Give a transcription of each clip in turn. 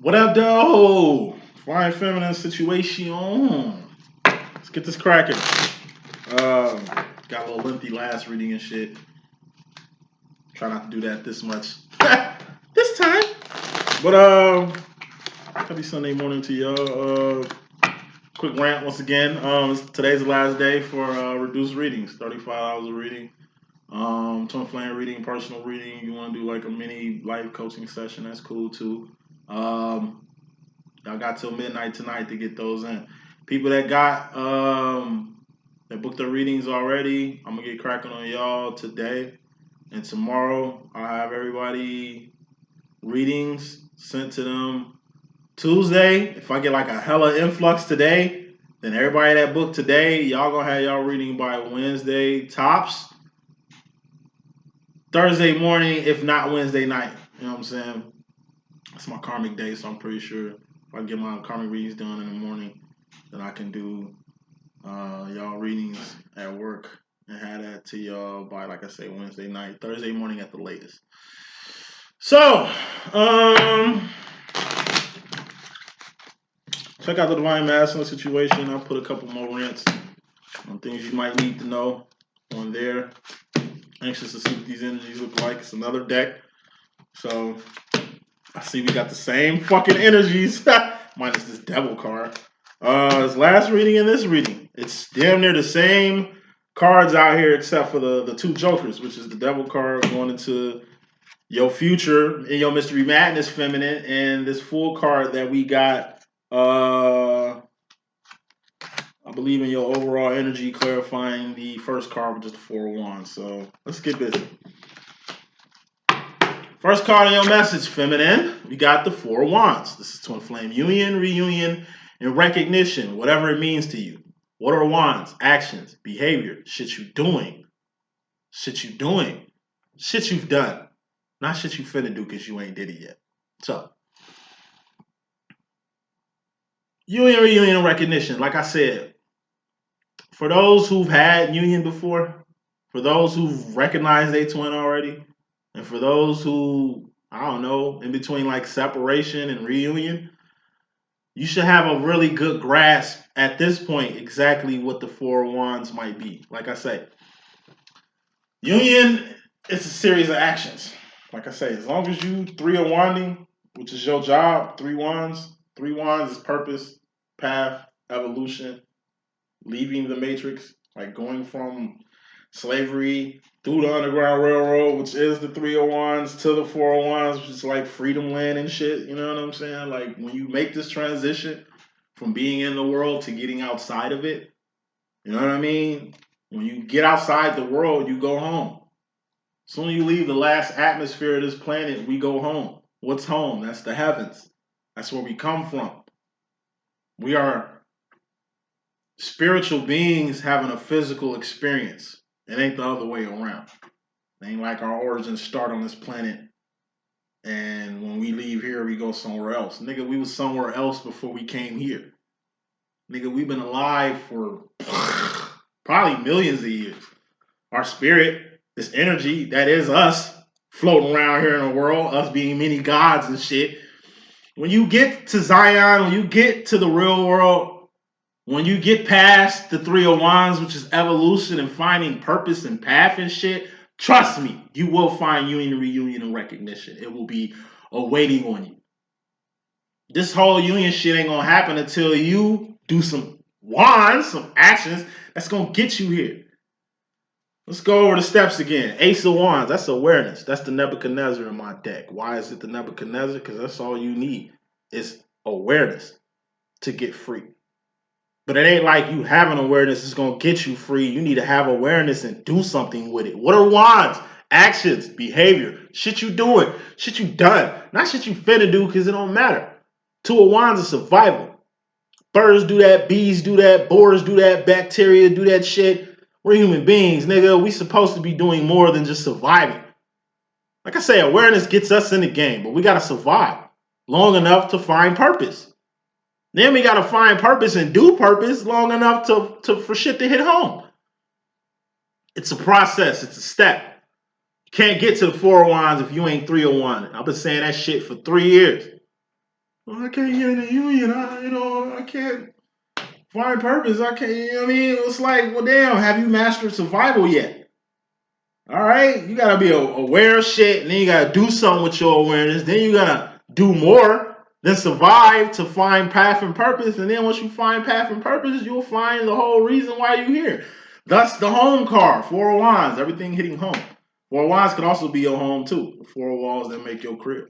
What up, though? Fine feminine situation. Let's get this cracking. Got a little lengthy last reading and shit. Try not to do that this much this time. But happy Sunday morning to y'all. Quick rant once again. Today's the last day for reduced readings. 35 hours of reading. Twin flame reading, personal reading. You want to do like a mini life coaching session? That's cool too. Y'all got till midnight tonight to get those in. People that got that booked their readings already, I'm gonna get cracking on y'all today and tomorrow. I have everybody readings sent to them Tuesday. If I get like a hella influx today, then everybody that booked today, y'all gonna have y'all reading by Wednesday tops. Thursday morning, if not Wednesday night. You know what I'm saying? It's my karmic day, so I'm pretty sure if I get my karmic readings done in the morning, then I can do y'all readings at work and have that to y'all by, like I say, Wednesday night, Thursday morning at the latest. So, check out the Divine Masculine situation. I'll put a couple more rants on things you might need to know on there. Anxious to see what these energies look like. It's another deck. So, I see we got the same fucking energies. Minus this devil card. This last reading and this reading. It's damn near the same cards out here except for the two jokers, which is the devil card going into your future in your mystery madness feminine, and this full card that we got, I believe in your overall energy, clarifying the first card with just the Four of Wands. So let's get busy. First card in your message, feminine, we got the Four of Wands. This is twin flame union, reunion, and recognition, whatever it means to you. What are wands? Actions, behavior, shit you doing. Shit you doing. Shit you've done. Not shit you finna do because you ain't did it yet. So, union, reunion, and recognition. Like I said, for those who've had union before, for those who've recognized they twin already, and for those who, I don't know, in between like separation and reunion, you should have a really good grasp at this point exactly what the Four of Wands might be. Like I say, union is a series of actions. Like I say, as long as you three are wanding, which is your job, three wands is purpose, path, evolution, leaving the matrix, like going from slavery through the Underground Railroad, which is the Three of Wands, to the Four of Wands, which is like freedom land and shit. You know what I'm saying? Like when you make this transition from being in the world to getting outside of it, you know what I mean? When you get outside the world, you go home. As soon as you leave the last atmosphere of this planet, we go home. What's home? That's the heavens. That's where we come from. We are spiritual beings having a physical experience. It ain't the other way around. It ain't like our origins start on this planet and when we leave here, we go somewhere else. Nigga, we was somewhere else before we came here. Nigga, we've been alive for probably millions of years. Our spirit, this energy that is us floating around here in the world, us being many gods and shit. When you get to Zion, when you get to the real world, when you get past the Three of Wands, which is evolution and finding purpose and path and shit, trust me, you will find union, reunion, and recognition. It will be awaiting on you. This whole union shit ain't gonna happen until you do some wands, some actions that's gonna get you here. Let's go over the steps again. Ace of Wands, that's awareness. That's the Nebuchadnezzar in my deck. Why is it the Nebuchadnezzar? Because that's all you need is awareness to get free. But it ain't like you having awareness is going to get you free. You need to have awareness and do something with it. What are wands? Actions, behavior, shit you doing, shit you done. Not shit you finna do because it don't matter. Two of Wands is survival. Birds do that, bees do that, boars do that, bacteria do that shit. We're human beings, nigga. We supposed to be doing more than just surviving. Like I say, awareness gets us in the game, but we got to survive long enough to find purpose. Then we gotta find purpose and do purpose long enough for shit to hit home. It's a process. It's a step. You can't get to the Four of Wands if you ain't Three of Wands. I've been saying that shit for 3 years. Well, I can't get in the union. I can't find purpose. I can't. I mean, it's like, well, damn. Have you mastered survival yet? All right, you gotta be aware of shit, and then you gotta do something with your awareness. Then you gotta do more than survive to find path and purpose. And then once you find path and purpose, you'll find the whole reason why you're here. Thus, the home card, four of wands, everything hitting home. Four of wands can also be your home too. The four of walls that make your crib.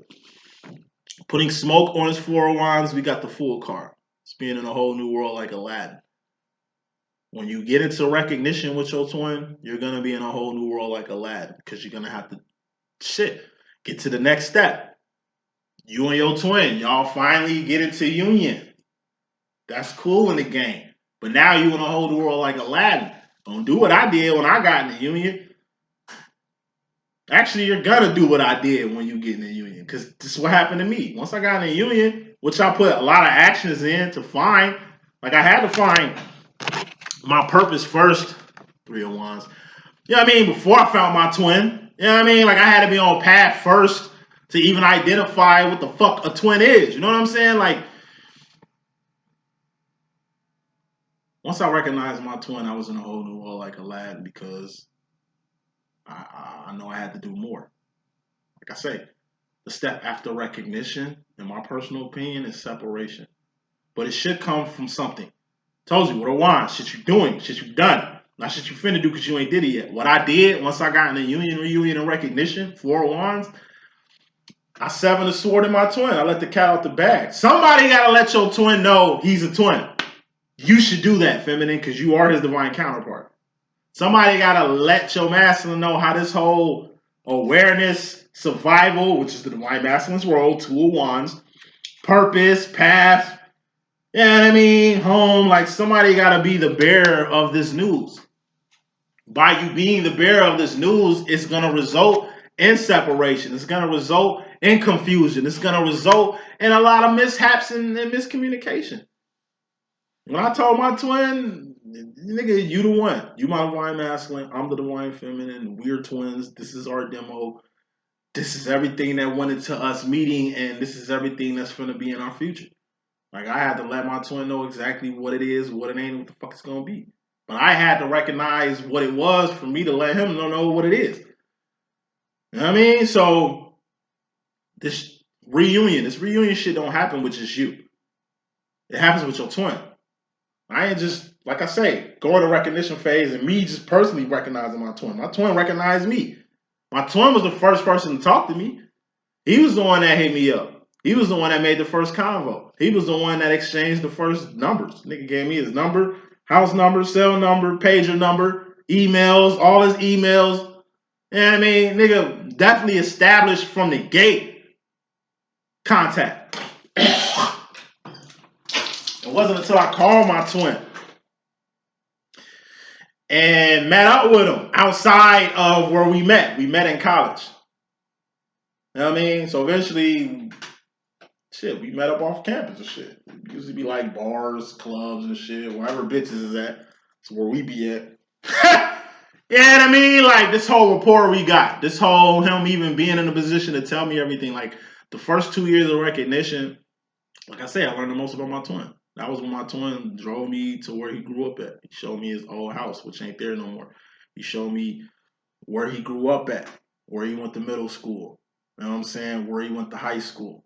Putting smoke on his four of wands, we got the Fool card. It's being in a whole new world like Aladdin. When you get into recognition with your twin, you're gonna be in a whole new world like Aladdin because you're gonna have to get to the next step. You and your twin, y'all finally get into union. That's cool in the game. But now you in a whole new world like Aladdin. Don't do what I did when I got in the union. Actually, you're gonna do what I did when you get in the union, because this is what happened to me. Once I got in the union, which I put a lot of actions in to find, like I had to find my purpose first. Three of Wands. You know what I mean? Before I found my twin. You know what I mean? Like I had to be on path first to even identify what the fuck a twin is. You know what I'm saying? Like once I recognized my twin, I was in a whole new world like Aladdin because I know I had to do more. Like I say, the step after recognition, in my personal opinion, is separation. But it should come from something. Told you, what a wand, shit you doing, shit you done. Not shit you finna do because you ain't did it yet. What I did once I got in the union, reunion, and recognition, four of wands, I seven the sword in my twin. I let the cat out the bag. Somebody gotta let your twin know he's a twin. You should do that, feminine, because you are his divine counterpart. Somebody gotta let your masculine know how this whole awareness, survival, which is the divine masculine's role, two of wands, purpose, path, you know what I mean, home, like somebody gotta be the bearer of this news. By you being the bearer of this news, it's gonna result in separation. It's gonna result in confusion. It's gonna result in a lot of mishaps and miscommunication. When I told my twin, nigga, you the one. You my divine masculine. I'm the divine feminine. We're twins. This is our demo. This is everything that went into us meeting, and this is everything that's gonna be in our future. Like I had to let my twin know exactly what it is, what it ain't, what the fuck it's gonna be. But I had to recognize what it was for me to let him know what it is. You know what I mean? So this reunion shit don't happen with just you. It happens with your twin. I ain't just, like I say, going to recognition phase and me just personally recognizing my twin. My twin recognized me. My twin was the first person to talk to me. He was the one that hit me up. He was the one that made the first convo. He was the one that exchanged the first numbers. Nigga gave me his number, house number, cell number, pager number, emails, all his emails. You know what I mean? Nigga definitely established from the gate contact. It wasn't until I called my twin and met up with him outside of where we met. We met in college. You know what I mean? So eventually, shit, we met up off campus and shit. It used to be like bars, clubs and shit, wherever bitches is at. That's where we be at. You know what I mean? Like this whole rapport we got. This whole him even being in a position to tell me everything. Like the first 2 years of recognition, like I said, I learned the most about my twin. That was when my twin drove me to where he grew up at. He showed me his old house, which ain't there no more. He showed me where he grew up at, where he went to middle school. You know what I'm saying? Where he went to high school.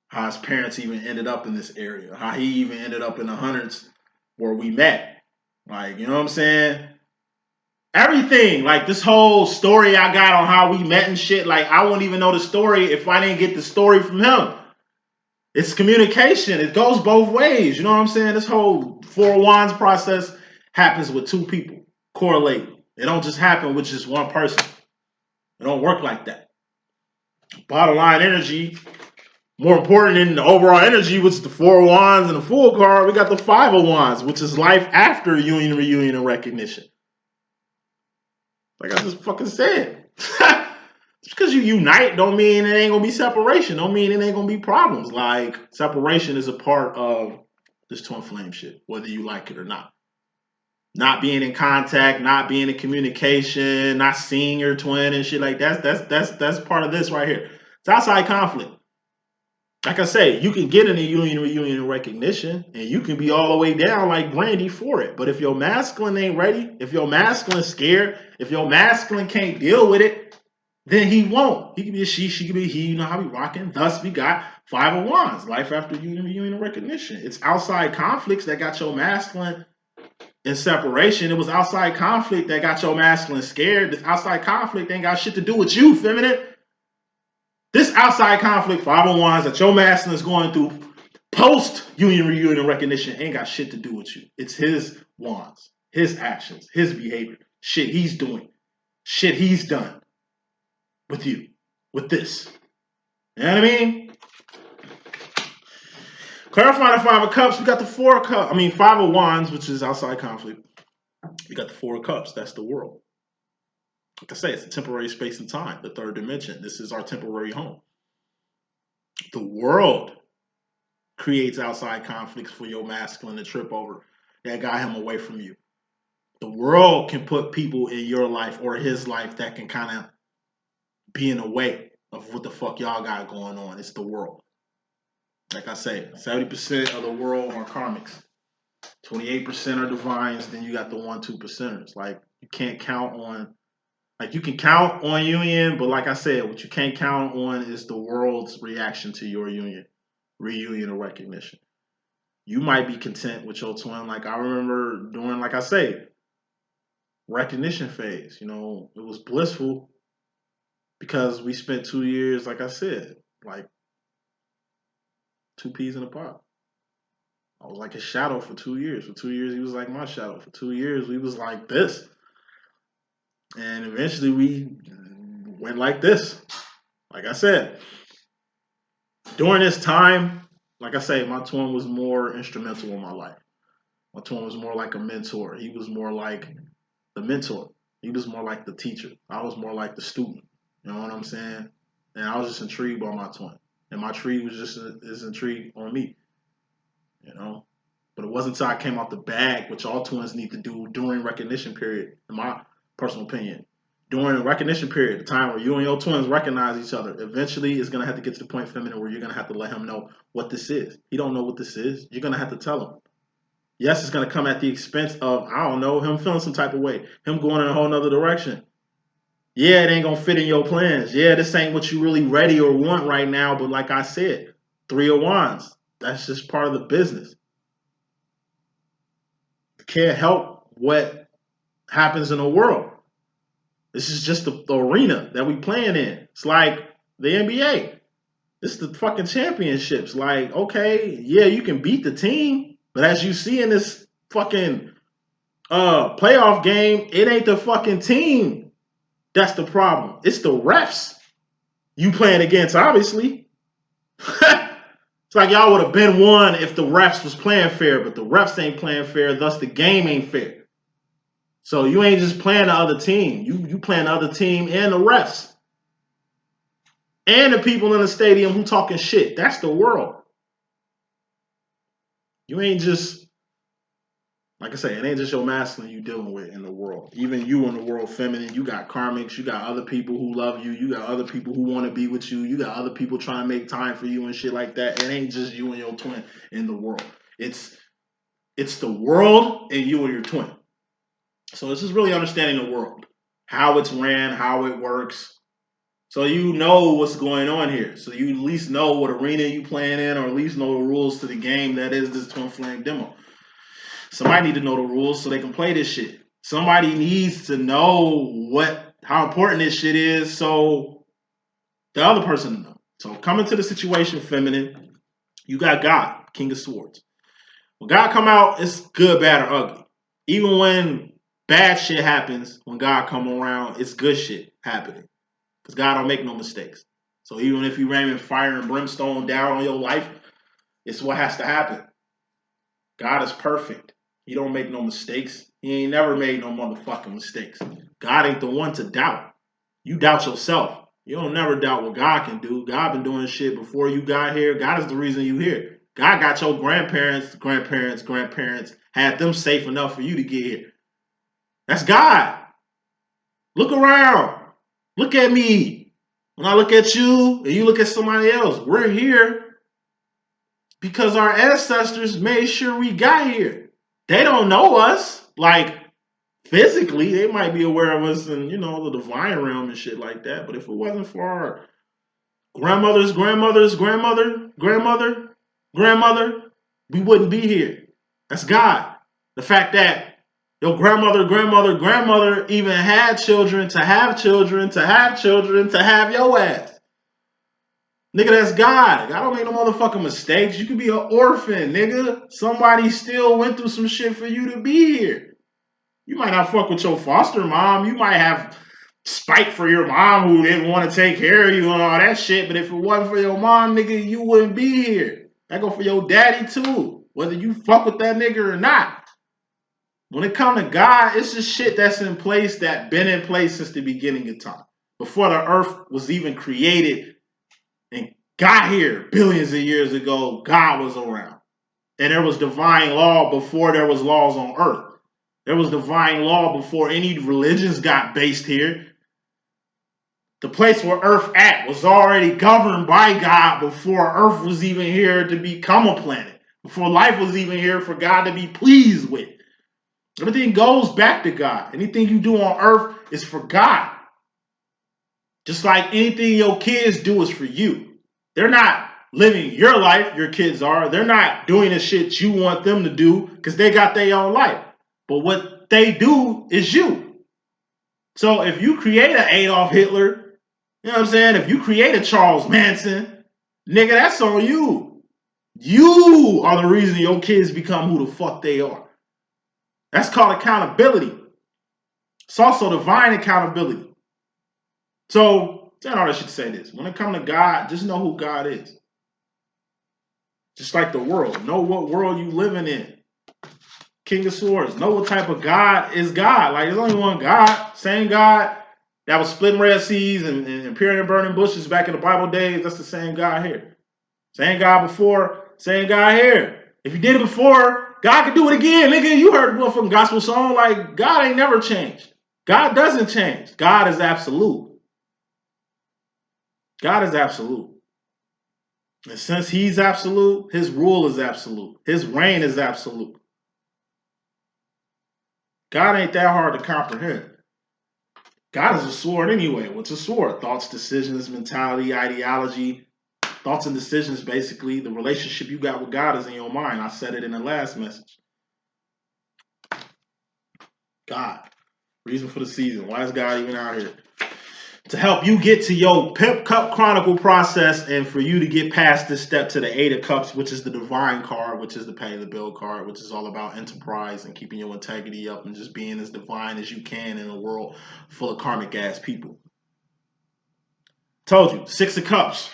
How his parents even ended up in this area. How he even ended up in the hundreds where we met. Like, you know what I'm saying? Everything. Like this whole story I got on how we met and shit. Like I wouldn't even know the story if I didn't get the story from him. It's communication. It goes both ways. You know what I'm saying? This whole four of wands process happens with two people correlating. It don't just happen with just one person. It don't work like that. Bottom line energy, more important than the overall energy, which is the four of wands and the Fool card, we got the five of wands, which is life after union, reunion, and recognition. Like I just fucking said. Just because you unite don't mean it ain't gonna be separation. Don't mean it ain't gonna be problems. Like separation is a part of this twin flame shit, whether you like it or not. Not being in contact, not being in communication, not seeing your twin and shit like that's part of this right here. It's outside conflict. Like I say, you can get in a union reunion recognition and you can be all the way down like Brandy for it. But if your masculine ain't ready, if your masculine scared, if your masculine can't deal with it, then he won't. He could be a she could be a he. You know how we rocking. Thus, we got Five of Wands, life after union reunion recognition. It's outside conflicts that got your masculine in separation. It was outside conflict that got your masculine scared. This outside conflict ain't got shit to do with you, feminine. This outside conflict, Five of Wands, that your masculine is going through post union reunion recognition ain't got shit to do with you. It's his wands, his actions, his behavior, shit he's doing, shit he's done with you, with this. You know what I mean? Clarifying the Five of Cups, we got the Four of Cups. Five of Wands, which is outside conflict. We got the Four of Cups. That's the world. Like I say, it's a temporary space and time, the third dimension. This is our temporary home. The world creates outside conflicts for your masculine to trip over that got him away from you. The world can put people in your life or his life that can kind of be in the way of what the fuck y'all got going on. It's the world. Like I say, 70% of the world are karmics. 28% are divines. Then you got the 1-2%ers. Like, you can't count on, like, you can count on union, but like I said, what you can't count on is the world's reaction to your union, reunion, or recognition. You might be content with your twin. Like, I remember during, like I say, recognition phase, you know, it was blissful because we spent 2 years, like I said, like, two peas in a pod. I was like his shadow for 2 years. For 2 years, he was like my shadow. For 2 years, we was like this. And eventually, we went like this. Like I said, during this time, like I say, my twin was more instrumental in my life. My twin was more like a mentor. He was more like the mentor. He was more like the teacher. I was more like the student. You know what I'm saying? And I was just intrigued by my twin. And my tree was just as intrigued on me. You know? But it wasn't until I came out the bag, which all twins need to do during recognition period, in my personal opinion. During the recognition period, the time where you and your twins recognize each other, eventually it's going to have to get to the point, feminine, where you're going to have to let him know what this is. He don't know what this is. You're going to have to tell him. Yes, it's going to come at the expense of, I don't know, him feeling some type of way, him going in a whole nother direction. Yeah, it ain't going to fit in your plans. Yeah, this ain't what you really ready or want right now. But like I said, Three of Wands, that's just part of the business. You can't help what happens in the world. This is just the arena that we playing in. It's like the NBA. This is the fucking championships. Like, okay, yeah, you can beat the team, but as you see in this fucking playoff game, it ain't the fucking team that's the problem. It's the refs you playing against, obviously. It's like y'all would have been won if the refs was playing fair, but the refs ain't playing fair, thus the game ain't fair. So you ain't just playing the other team. You playing the other team and the refs. And the people in the stadium who talking shit. That's the world. You ain't just, like I say, it ain't just your masculine you dealing with in the world. Even you in the world, feminine, you got karmics, you got other people who love you, you got other people who want to be with you, you got other people trying to make time for you and shit like that. It ain't just you and your twin in the world. It's the world and you and your twin. So this is really understanding the world, how it's ran, how it works. So you know what's going on here. So you at least know what arena you playing in, or at least know the rules to the game that is this Twin Flame demo. Somebody need to know the rules so they can play this shit. Somebody needs to know how important this shit is so the other person knows. So coming to the situation, feminine, you got God, King of Swords. When God come out, it's good, bad, or ugly. Even when bad shit happens, when God come around, it's good shit happening. Because God don't make no mistakes. So even if you rain fire and brimstone down on your life, it's what has to happen. God is perfect. He don't make no mistakes. He ain't never made no motherfucking mistakes. God ain't the one to doubt. You doubt yourself. You don't never doubt what God can do. God been doing shit before you got here. God is the reason you here. God got your grandparents, had them safe enough for you to get here. That's God. Look around. Look at me. When I look at you and you look at somebody else, we're here Because our ancestors made sure we got here. They don't know us. Like, physically, they might be aware of us in, the divine realm and shit like that. But if it wasn't for our grandmother, we wouldn't be here. That's God. The fact that your grandmother even had children to have children to have children to have your ass. Nigga, that's God. God don't make no motherfucking mistakes. You could be an orphan, nigga. Somebody still went through some shit for you to be here. You might not fuck with your foster mom. You might have spite for your mom who didn't want to take care of you and all that shit. But if it wasn't for your mom, nigga, you wouldn't be here. That go for your daddy too. Whether you fuck with that nigga or not. When it comes to God, it's just shit that's in place that been in place since the beginning of time. Before the earth was even created and got here billions of years ago, God was around. And there was divine law before there was laws on earth. There was divine law before any religions got based here. The place where earth at was already governed by God before earth was even here to become a planet. Before life was even here for God to be pleased with. Everything goes back to God. Anything you do on earth is for God. Just like anything your kids do is for you. They're not living your life, your kids are. They're not doing the shit you want them to do because they got their own life. But what they do is you. So if you create an Adolf Hitler, you know what I'm saying? If you create a Charles Manson, nigga, that's on you. You are the reason your kids become who the fuck they are. That's called accountability. It's also divine accountability. So, saying all that shit to say this. When it comes to God, just know who God is. Just like the world. Know what world you living in. King of Swords. Know what type of God is God. Like, there's only one God. Same God that was splitting red seas and appearing in burning bushes back in the Bible days. That's the same God here. Same God before. Same God here. If you did it before, God can do it again. Nigga, you heard the motherfucking gospel song. Like, God ain't never changed. God doesn't change. God is absolute. God is absolute. And since he's absolute, his rule is absolute. His reign is absolute. God ain't that hard to comprehend. God is a sword anyway. What's a sword? Thoughts, decisions, mentality, ideology. Thoughts and decisions, basically. The relationship you got with God is in your mind. I said it in the last message. God. Reason for the season. Why is God even out here? To help you get to your Pimp Cup Chronicle process and for you to get past this step to the Eight of Cups, which is the divine card, which is the pay the bill card, which is all about enterprise and keeping your integrity up and just being as divine as you can in a world full of karmic ass people. Told you, Six of Cups.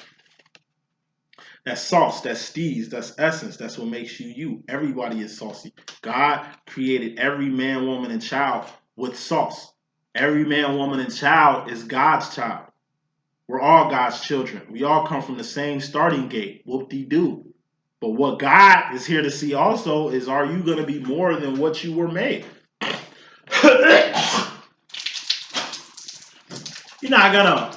That's sauce, that's steez, that's essence, that's what makes you you. Everybody is saucy. God created every man, woman, and child with sauce. Every man, woman, and child is God's child. We're all God's children. We all come from the same starting gate. Whoop-de-doo. But what God is here to see also is, are you going to be more than what you were made? You're not going to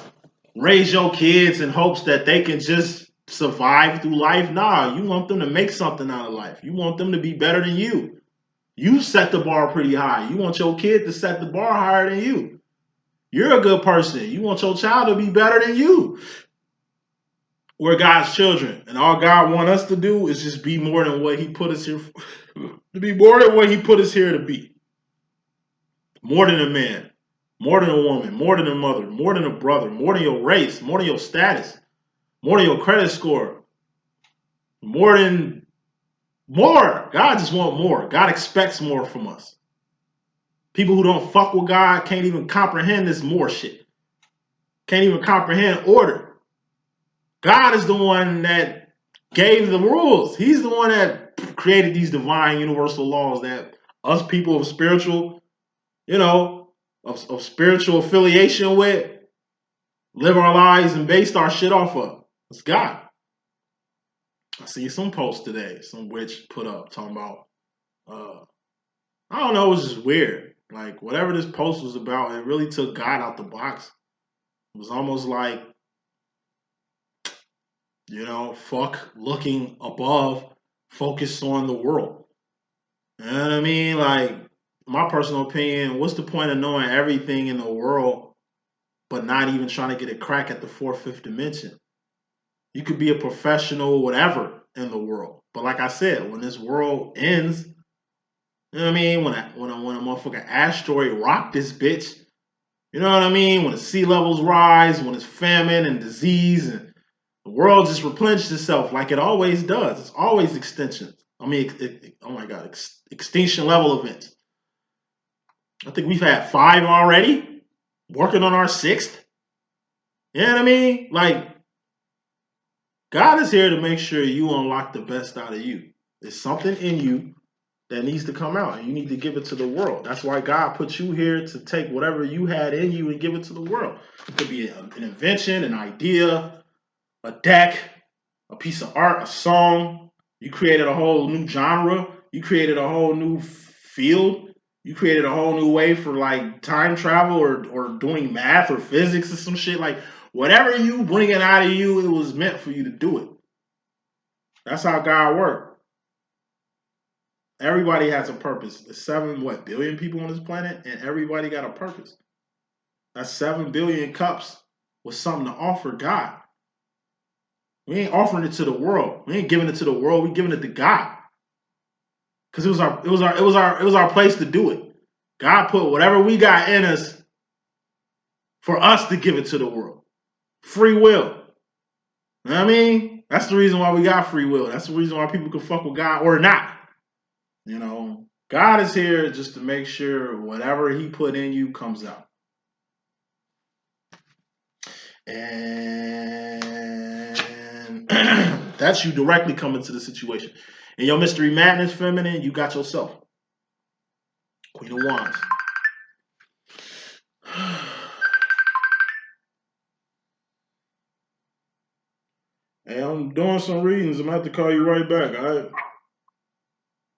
raise your kids in hopes that they can just survive through life. Nah, you want them to make something out of life. You want them to be better than you. You set the bar pretty high. You want your kid to set the bar higher than you. You're a good person. You want your child to be better than you. We're God's children, and all God wants us to do is just be more than what he put us here for. To be more than what he put us here to be. More than a man, more than a woman, more than a mother, more than a brother, more than your race, more than your status, more than your credit score, more. God just wants more. God expects more from us. People who don't fuck with God can't even comprehend this more shit. Can't even comprehend order. God is the one that gave the rules. He's the one that created these divine universal laws that us people of spiritual, of spiritual affiliation with, live our lives and based our shit off of. It's God. I see some posts today, some witch put up talking about, I don't know, it was just weird. Like, whatever this post was about, it really took God out the box. It was almost like You know, fuck looking above, focus on the world. You know what I mean? Like, my personal opinion, what's the point of knowing everything in the world, but not even trying to get a crack at the fourth, fifth dimension? You could be a professional, whatever, in the world. But like I said, when this world ends, you know what I mean? When a motherfucking asteroid rock this bitch, you know what I mean? When the sea levels rise, when it's famine and disease, and the world just replenishes itself like it always does. It's always extensions. I mean, oh my God, extinction level events. I think we've had 5 already, working on our 6th. You know what I mean? Like, God is here to make sure you unlock the best out of you. There's something in you that needs to come out, and you need to give it to the world. That's why God put you here, to take whatever you had in you and give it to the world. It could be an invention, an idea, a deck, a piece of art, a song. You created a whole new genre. You created a whole new field. You created a whole new way for like time travel or doing math or physics or some shit. Like, whatever you bring it out of you, it was meant for you to do it. That's how God works. Everybody has a purpose. There's 7 billion people on this planet, and everybody got a purpose. That's 7 billion cups with something to offer God. We ain't offering it to the world. We ain't giving it to the world. We giving it to God. Because it was our place to do it. God put whatever we got in us for us to give it to the world. Free will. You know what I mean? That's the reason why we got free will. That's the reason why people can fuck with God or not. You know, God is here just to make sure whatever He put in you comes out. And that's you directly coming to the situation. In your mystery madness feminine, you got yourself. Queen of Wands. Hey, I'm doing some readings. I'm gonna have to call you right back.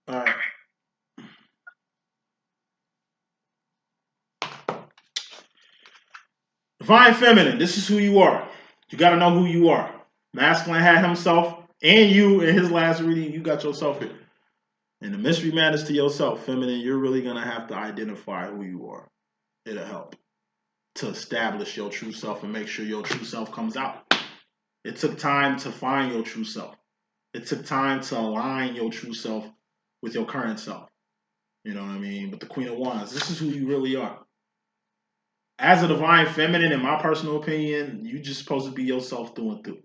All right. Divine feminine, this is who you are. You gotta know who you are. Masculine had himself, and you in his last reading, you got yourself here. And the mystery matters to yourself, feminine. You're really gonna have to identify who you are. It'll help to establish your true self and make sure your true self comes out. It took time to find your true self. It took time to align your true self with your current self. You know what I mean? But the Queen of Wands, this is who you really are. As a divine feminine, in my personal opinion, you just supposed to be yourself through and through.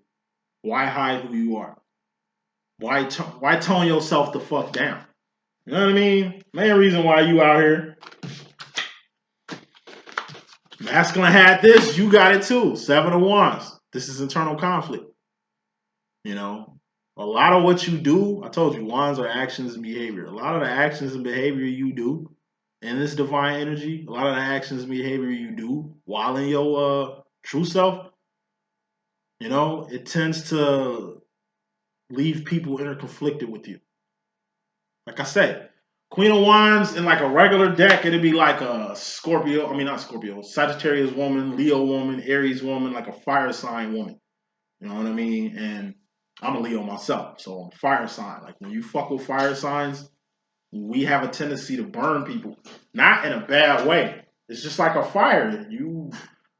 Why hide who you are? Why tone yourself the fuck down? You know what I mean? Main reason why you out here. Masculine had this, you got it too. 7 of Wands. This is internal conflict. You know, a lot of what you do, I told you, wands are actions and behavior. A lot of the actions and behavior you do in this divine energy, a lot of the actions and behavior you do while in your true self, you know, it tends to leave people interconflicted with you. Like I said, Queen of Wands in like a regular deck, it'd be like a Scorpio, I mean not Scorpio, Sagittarius woman, Leo woman, Aries woman, like a fire sign woman. You know what I mean? And I'm a Leo myself, so I'm fire sign. Like when you fuck with fire signs, we have a tendency to burn people. Not in a bad way. It's just like a fire. You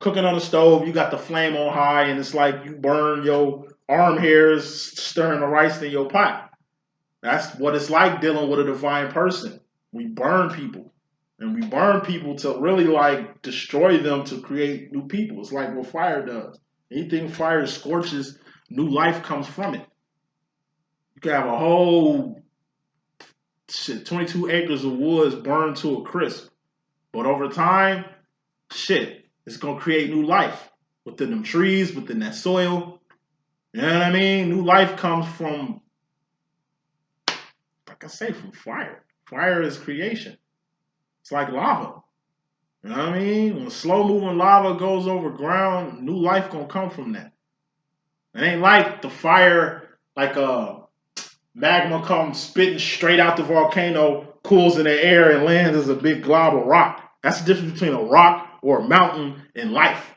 cooking on the stove, you got the flame on high, and it's like you burn your arm hairs stirring the rice in your pot. That's what it's like dealing with a divine person. We burn people. And we burn people to really like destroy them to create new people. It's like what fire does. Anything fire scorches, new life comes from it. You can have a whole 22 acres of woods burned to a crisp. But over time, it's gonna create new life within them trees, within that soil. You know what I mean? New life comes from, like I say, from fire. Fire is creation. It's like lava. You know what I mean? When slow moving lava goes over ground, new life gonna come from that. It ain't like the fire, like magma comes spitting straight out the volcano, cools in the air, and lands as a big glob of rock. That's the difference between a rock or a mountain and life.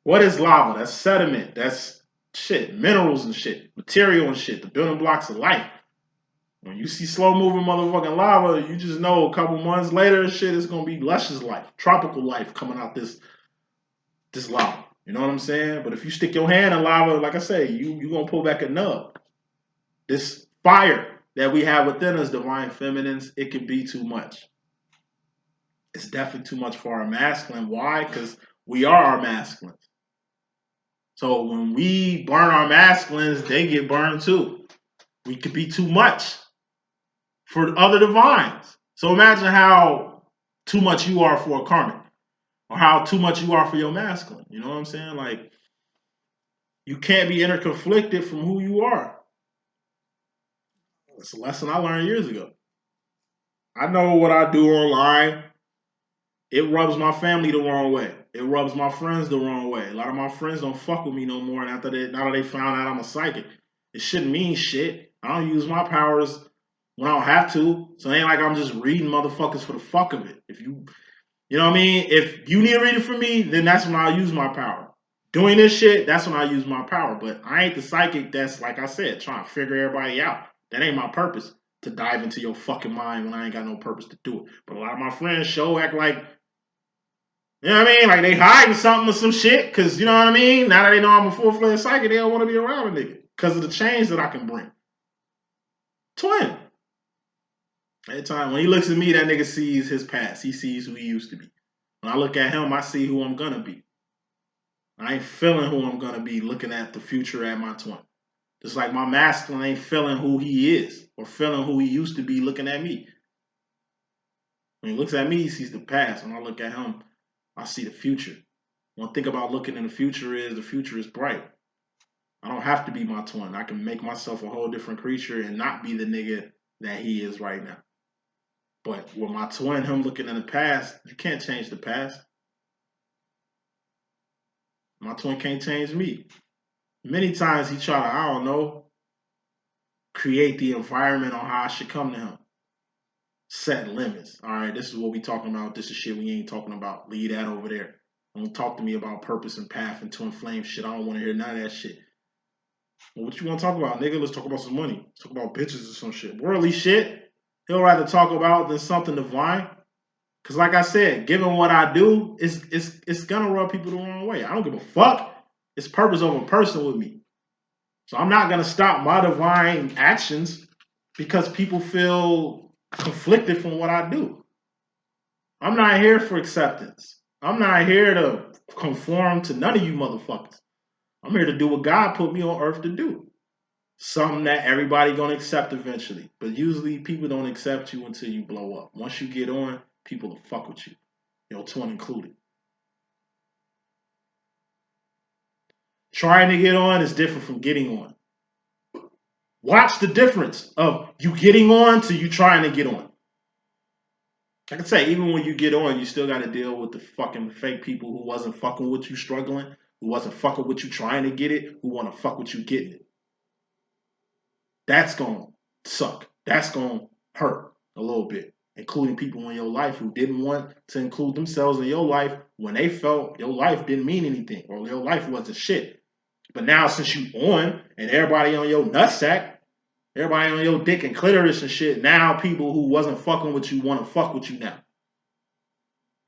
What is lava? That's sediment. That's shit, minerals and shit, material and shit, the building blocks of life. When you see slow moving motherfucking lava, you just know a couple months later, shit is gonna be luscious life, tropical life coming out this lava. You know what I'm saying? But if you stick your hand in lava, like I say, you gonna pull back a nub. This fire that we have within us, divine feminines, it can be too much. It's definitely too much for our masculine. Why? Because we are our masculines. So when we burn our masculines, they get burned too. We could be too much for other divines. So imagine how too much you are for a karmic, or how too much you are for your masculine. You know what I'm saying? Like, you can't be interconflicted from who you are. It's a lesson I learned years ago. I know what I do online, it rubs my family the wrong way. It rubs my friends the wrong way. A lot of my friends don't fuck with me no more now that they found out I'm a psychic. It shouldn't mean shit. I don't use my powers when I don't have to. So it ain't like I'm just reading motherfuckers for the fuck of it. If you know what I mean? If you need a reading from me, then that's when I'll use my power. Doing this shit, that's when I use my power. But I ain't the psychic that's, like I said, trying to figure everybody out. That ain't my purpose, to dive into your fucking mind when I ain't got no purpose to do it. But a lot of my friends act like, you know what I mean? Like they hiding something or some shit. Because, you know what I mean? Now that they know I'm a full-fledged psychic, they don't want to be around a nigga. Because of the change that I can bring. Twin. Every time when he looks at me, that nigga sees his past. He sees who he used to be. When I look at him, I see who I'm going to be. I ain't feeling who I'm going to be looking at the future at my twin. Just like my masculine ain't feeling who he is or feeling who he used to be looking at me. When he looks at me, he sees the past. When I look at him, I see the future. One thing about looking in the future is bright. I don't have to be my twin. I can make myself a whole different creature and not be the nigga that he is right now. But with my twin, him looking in the past, you can't change the past. My twin can't change me. Many times he try to, I don't know, create the environment on how I should come to him. Set limits. All right, this is what we talking about. This is shit we ain't talking about. Leave that over there. Don't talk to me about purpose and path and twin flame shit. I don't want to hear none of that shit. Well, what you want to talk about, nigga? Let's talk about some money. Let's talk about bitches or some shit. Worldly shit, he'll rather talk about than something divine. Because like I said, given what I do, it's going to rub people the wrong way. I don't give a fuck. It's purpose over person with me. So I'm not going to stop my divine actions because people feel conflicted from what I do. I'm not here for acceptance. I'm not here to conform to none of you motherfuckers. I'm here to do what God put me on earth to do. Something that everybody gonna accept eventually. But usually people don't accept you until you blow up. Once you get on, people will fuck with you. Your twin included. Trying to get on is different from getting on. Watch the difference of you getting on to you trying to get on. Like I say, even when you get on, you still got to deal with the fucking fake people who wasn't fucking with you struggling, who wasn't fucking with you trying to get it, who want to fuck with you getting it. That's going to suck. That's going to hurt a little bit, including people in your life who didn't want to include themselves in your life when they felt your life didn't mean anything or your life wasn't shit. But now since you on and everybody on your nutsack, everybody on your dick and clitoris and shit, now people who wasn't fucking with you want to fuck with you now.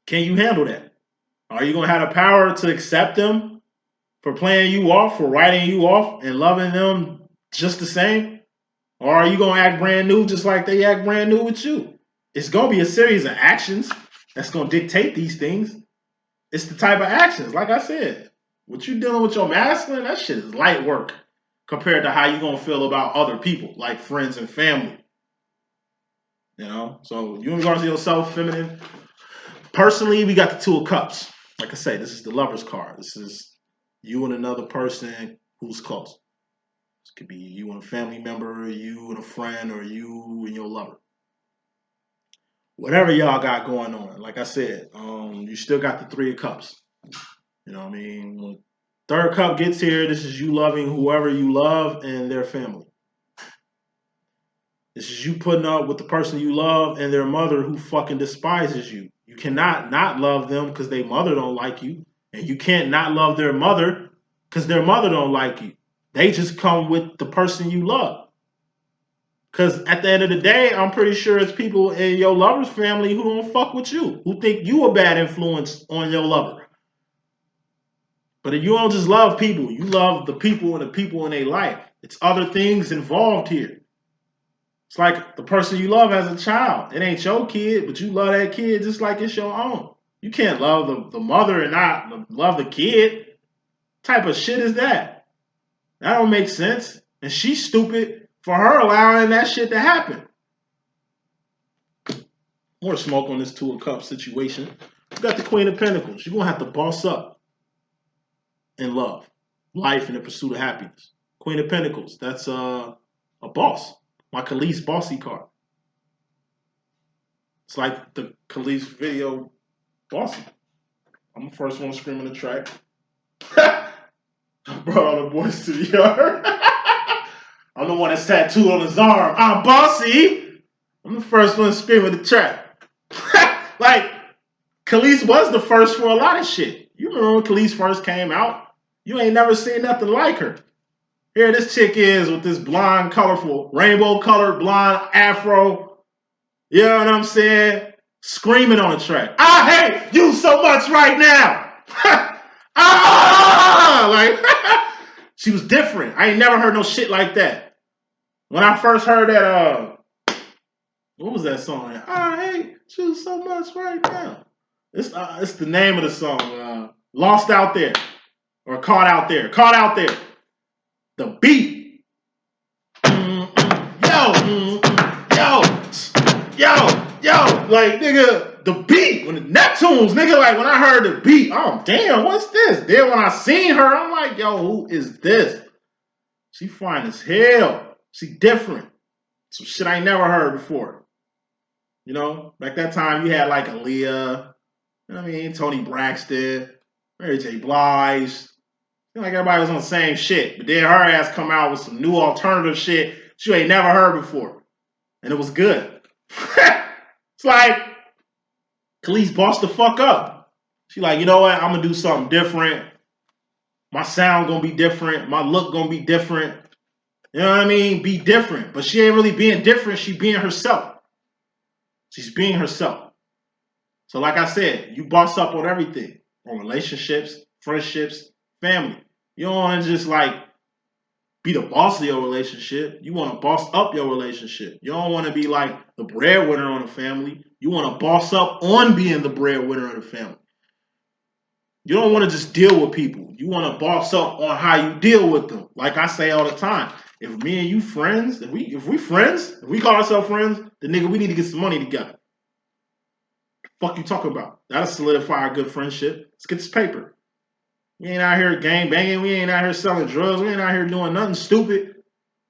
Can you handle that? Are you going to have the power to accept them for playing you off, for writing you off and loving them just the same? Or are you going to act brand new just like they act brand new with you? It's going to be a series of actions that's going to dictate these things. It's the type of actions. Like I said, what you dealing with your masculine, that shit is light work compared to how you going to feel about other people, like friends and family. You know? So you in regards to yourself, feminine. Personally, we got the Two of Cups. Like I say, this is the Lover's card. This is you and another person who's close. This could be you and a family member, you and a friend, or you and your lover. Whatever y'all got going on, like I said, you still got the Three of Cups. You know what I mean? When third cup gets here, this is you loving whoever you love and their family. This is you putting up with the person you love and their mother who fucking despises you. You cannot not love them because their mother don't like you. And you can't not love their mother because their mother don't like you. They just come with the person you love. Because at the end of the day, I'm pretty sure it's people in your lover's family who don't fuck with you, who think you a bad influence on your lover. But if you don't just love people, you love the people and the people in their life. It's other things involved here. It's like the person you love as a child. It ain't your kid, but you love that kid just like it's your own. You can't love the mother and not love the kid. What type of shit is that? That don't make sense. And she's stupid for her allowing that shit to happen. More smoke on this Two of Cups situation. You got the Queen of Pentacles. You're going to have to boss up in love, life, and the pursuit of happiness. Queen of Pentacles. That's a boss. My Khalees bossy card. It's like the Khalees video bossy. I'm the first one screaming the track. I brought all the boys to the yard. I'm the one that's tattooed on his arm. I'm bossy. I'm the first one screaming the track. Like, Khalees was the first for a lot of shit. You remember when Khalees first came out? You ain't never seen nothing like her. Here this chick is with this blonde, colorful, rainbow-colored blonde afro. You know what I'm saying? Screaming on the track. I hate you so much right now. Like, she was different. I ain't never heard no shit like that. When I first heard that, what was that song? I hate you so much right now. It's the name of the song. Lost Out There. Or Caught Out There. Caught Out There. The beat. Yo. Like, nigga, the beat. When the Neptunes, nigga, like, when I heard the beat, oh, damn, what's this? Then when I seen her, I'm like, yo, who is this? She fine as hell. She different. Some shit I ain't never heard before. You know, like that time you had like Aaliyah, you know what I mean, Tony Braxton, Mary J. Blige. Like everybody was on the same shit. But then her ass come out with some new alternative shit you ain't never heard before. And it was good. It's like, Khalees bossed the fuck up. She like, you know what, I'm gonna do something different. My sound gonna be different. My look gonna be different. You know what I mean? Be different. But she ain't really being different. She being herself. She's being herself. So like I said, you boss up on everything. On relationships, friendships, family. You don't want to just like be the boss of your relationship. You want to boss up your relationship. You don't want to be like the breadwinner on the family. You want to boss up on being the breadwinner of the family. You don't want to just deal with people. You want to boss up on how you deal with them. Like I say all the time, if me and you friends, if we call ourselves friends, then nigga, we need to get some money together. Fuck you talking about? That'll solidify a good friendship. Let's get this paper. We ain't out here gang banging. We ain't out here selling drugs. We ain't out here doing nothing stupid.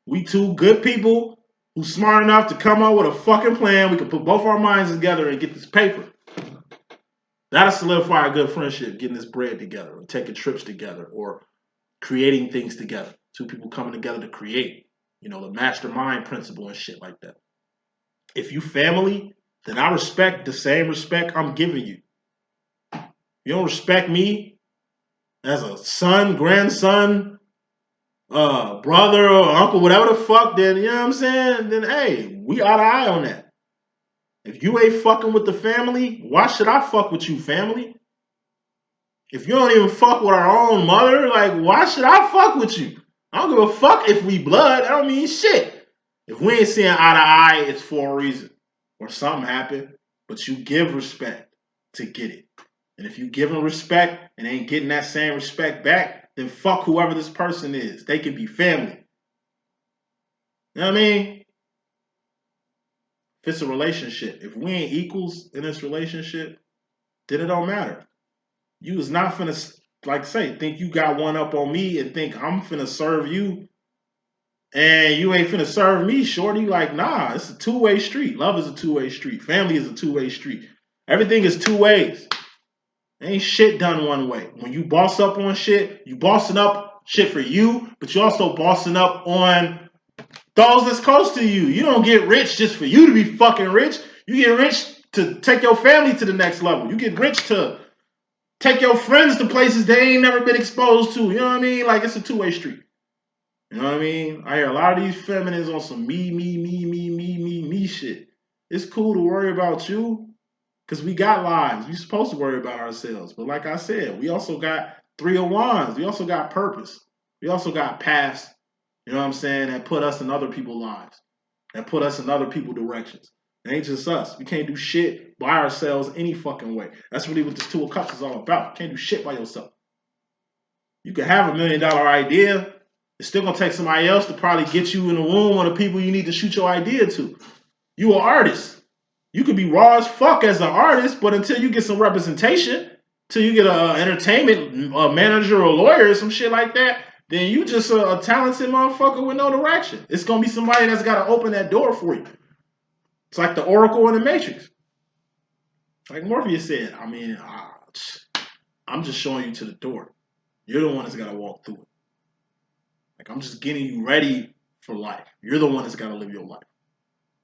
We two good people who smart enough to come up with a fucking plan. We can put both our minds together and get this paper. That'll solidify a good friendship, getting this bread together, or taking trips together, or creating things together. Two people coming together to create. You know, the mastermind principle and shit like that. If you family, then I respect the same respect I'm giving you. You don't respect me as a son, grandson, brother, or uncle, whatever the fuck, then, you know what I'm saying? Then, hey, we eye to eye on that. If you ain't fucking with the family, why should I fuck with you, family? If you don't even fuck with our own mother, like, why should I fuck with you? I don't give a fuck if we blood. I don't mean shit. If we ain't seeing eye to eye, it's for a reason. Or something happened, but you give respect to get it. And if you give them respect and ain't getting that same respect back, then fuck whoever this person is. They can be family. You know what I mean? If it's a relationship, if we ain't equals in this relationship, then it don't matter. You is not finna, like say, think you got one up on me and think I'm finna serve you and you ain't finna serve me, shorty. Like, nah, it's a two-way street. Love is a two-way street. Family is a two-way street. Everything is two ways. Ain't shit done one way. When you boss up on shit, you bossing up shit for you, but you also bossing up on those that's close to you. You don't get rich just for you to be fucking rich. You get rich to take your family to the next level. You get rich to take your friends to places they ain't never been exposed to. You know what I mean? Like, it's a two-way street. You know what I mean? I hear a lot of these feminists on some me shit. It's cool to worry about you because we got lives. We're supposed to worry about ourselves. But like I said, we also got 301s. We also got purpose. We also got paths, you know what I'm saying, that put us in other people's lives, that put us in other people's directions. It ain't just us. We can't do shit by ourselves any fucking way. That's really what this Two of Cups is all about. You can't do shit by yourself. You can have $1 million idea. It's still gonna take somebody else to probably get you in the room of the people you need to shoot your idea to. You an artist. You could be raw as fuck as an artist, but until you get some representation, till you get an entertainment manager or lawyer or some shit like that, then you just a talented motherfucker with no direction. It's gonna be somebody that's gotta open that door for you. It's like the Oracle in the Matrix. Like Morpheus said, I mean, I'm just showing you to the door. You're the one that's gotta walk through it. Like I'm just getting you ready for life. You're the one that's gotta live your life.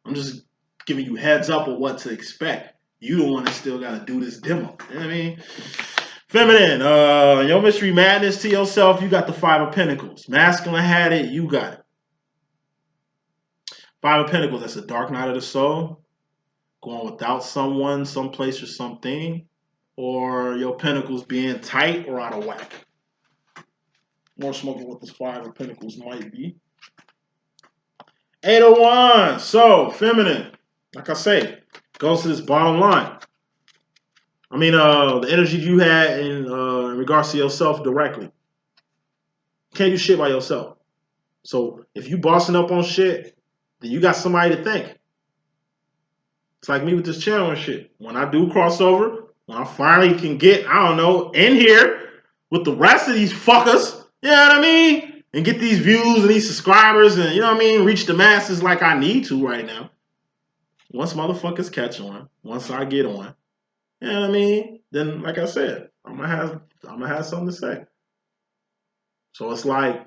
I'm just giving you heads up of what to expect. You the one that still gotta do this demo. You know what I mean? Feminine, your mystery madness to yourself, you got the Five of Pentacles. Masculine had it, you got it. Five of Pentacles, that's a dark night of the soul. Going without someone, someplace, or something. Or your pentacles being tight or out of whack. More smoking what this Five of Pentacles might be. 8 of Wands. So, feminine, like I say, goes to this bottom line. I mean, the energy you had in regards to yourself directly. Can't do shit by yourself. So, if you bossing up on shit, then you got somebody to thank. It's like me with this channel and shit. When I do crossover, when I finally can get, I don't know, in here with the rest of these fuckers, you know what I mean? And get these views and these subscribers and, you know what I mean, reach the masses like I need to right now. Once motherfuckers catch on, once I get on, you know what I mean? Then, like I said, I'm gonna have something to say. So it's like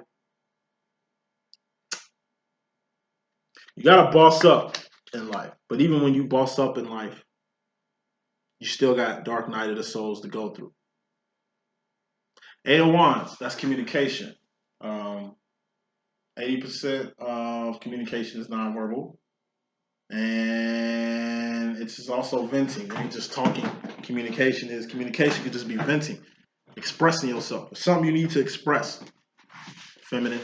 you gotta boss up in life. But even when you boss up in life, you still got dark night of the souls to go through. 8 of Wands, that's communication. 80% of communication is nonverbal. And it's just also venting. It ain't just talking. Communication could just be venting, expressing yourself. Something you need to express. Feminine.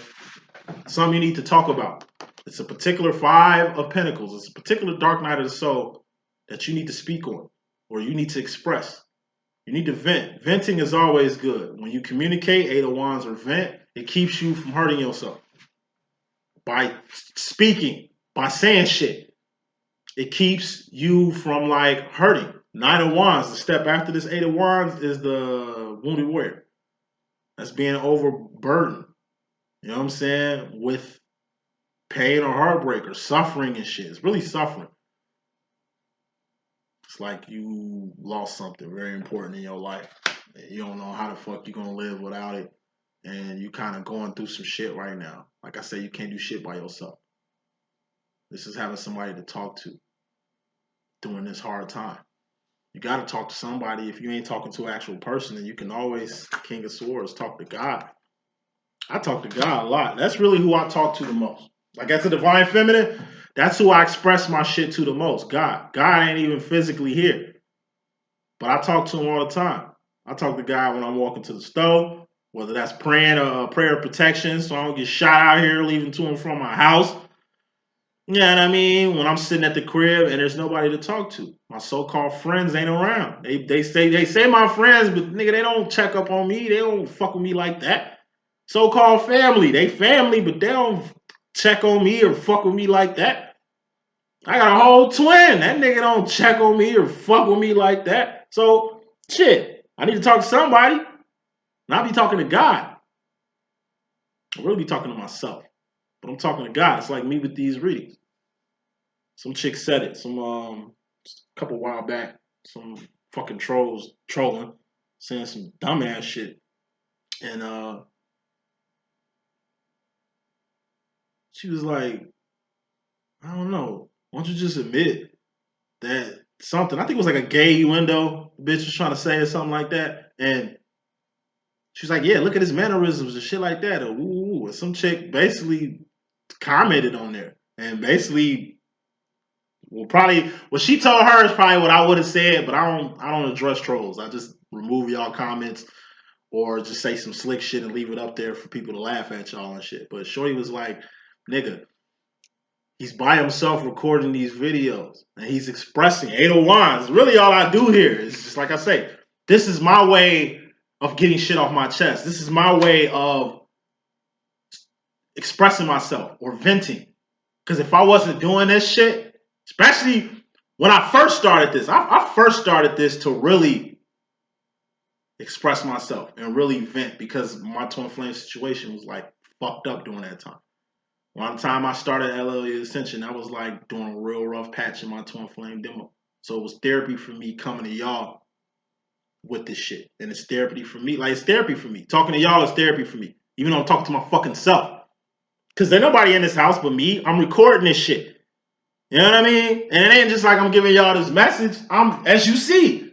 Something you need to talk about. It's a particular Five of Pentacles. It's a particular dark night of the soul that you need to speak on or you need to express. You need to vent. Venting is always good. When you communicate, 8 of Wands or vent, it keeps you from hurting yourself. By speaking, by saying shit, it keeps you from like hurting. 9 of Wands, the step after this 8 of Wands is the wounded warrior. That's being overburdened. You know what I'm saying? With pain or heartbreak or suffering and shit. It's really suffering. It's like you lost something very important in your life. You don't know how the fuck you're gonna live without it. And you kind of going through some shit right now. Like I said, you can't do shit by yourself. This is having somebody to talk to during this hard time. You got to talk to somebody. If you ain't talking to an actual person, then you can always, King of Swords, talk to God. I talk to God a lot. That's really who I talk to the most. Like as a divine feminine, that's who I express my shit to the most. God. God ain't even physically here. But I talk to him all the time. I talk to God when I'm walking to the stove, whether that's praying or prayer of protection so I don't get shot out here leaving to and from my house. You know what I mean? When I'm sitting at the crib and there's nobody to talk to. My so-called friends ain't around. They say my friends, but nigga, they don't check up on me. They don't fuck with me like that. So-called family. They family, but they don't check on me or fuck with me like that. I got a whole twin. That nigga don't check on me or fuck with me like that. So, shit. I need to talk to somebody. And I'll be talking to God. I really be talking to myself. But I'm talking to God. It's like me with these readings. Some chick said it. A couple while back. Some fucking trolls trolling. Saying some dumbass shit. And she was like, I don't know. Why don't you just admit that something, I think it was like a gay window, the bitch was trying to say or something like that. And she was like, yeah, look at his mannerisms and shit like that. Or, ooh, cool. And some chick basically commented on there and basically, well, probably what she told her is probably what I would have said, but I don't address trolls. I just remove y'all comments or just say some slick shit and leave it up there for people to laugh at y'all and shit. But Shorty was like, nigga, he's by himself recording these videos and he's expressing 801s. Really all I do here is just like I say, this is my way of getting shit off my chest. This is my way of expressing myself or venting. Because if I wasn't doing this shit, especially when I first started this, I first started this to really express myself and really vent because my twin flame situation was like fucked up during that time. One time I started LLE.Ascension, I was like doing a real rough patch in my twin flame demo. So it was therapy for me coming to y'all with this shit. And it's therapy for me. Like, it's therapy for me. Talking to y'all is therapy for me. Even though I'm talking to my fucking self. Because there's nobody in this house but me. I'm recording this shit. You know what I mean? And it ain't just like I'm giving y'all this message. As you see,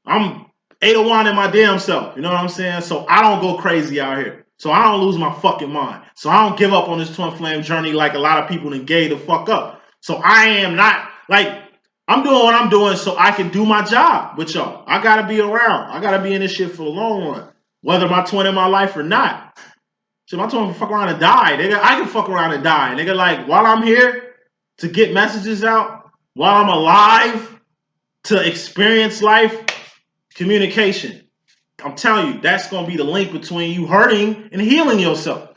I'm 801 in my damn self. You know what I'm saying? So I don't go crazy out here. So I don't lose my fucking mind. So I don't give up on this twin flame journey like a lot of people done gave the fuck up. So I am not, like, I'm doing what I'm doing so I can do my job with y'all. I gotta be around. I gotta be in this shit for the long run. Whether my twin in my life or not. So my twin can fuck around and die. Nigga, I can fuck around and die. Nigga, like, while I'm here to get messages out, while I'm alive to experience life, communication. I'm telling you, that's going to be the link between you hurting and healing yourself.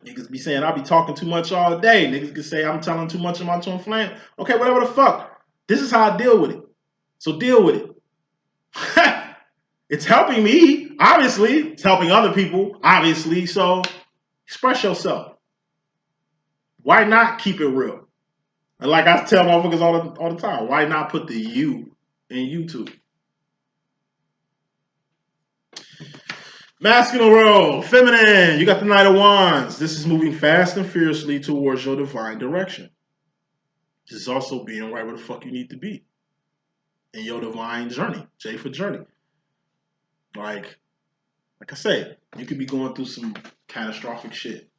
Niggas be saying I be talking too much all day. Niggas can say I'm telling too much of my twin flame. Okay, whatever the fuck. This is how I deal with it. So deal with it. It's helping me, obviously. It's helping other people, obviously. So express yourself. Why not keep it real? And like I tell motherfuckers all the time, why not put the you in YouTube? Masculine role, feminine. You got the Knight of Wands. This is moving fast and fiercely towards your divine direction. This is also being right where the fuck you need to be in your divine journey. J for journey. Like I say, you could be going through some catastrophic shit.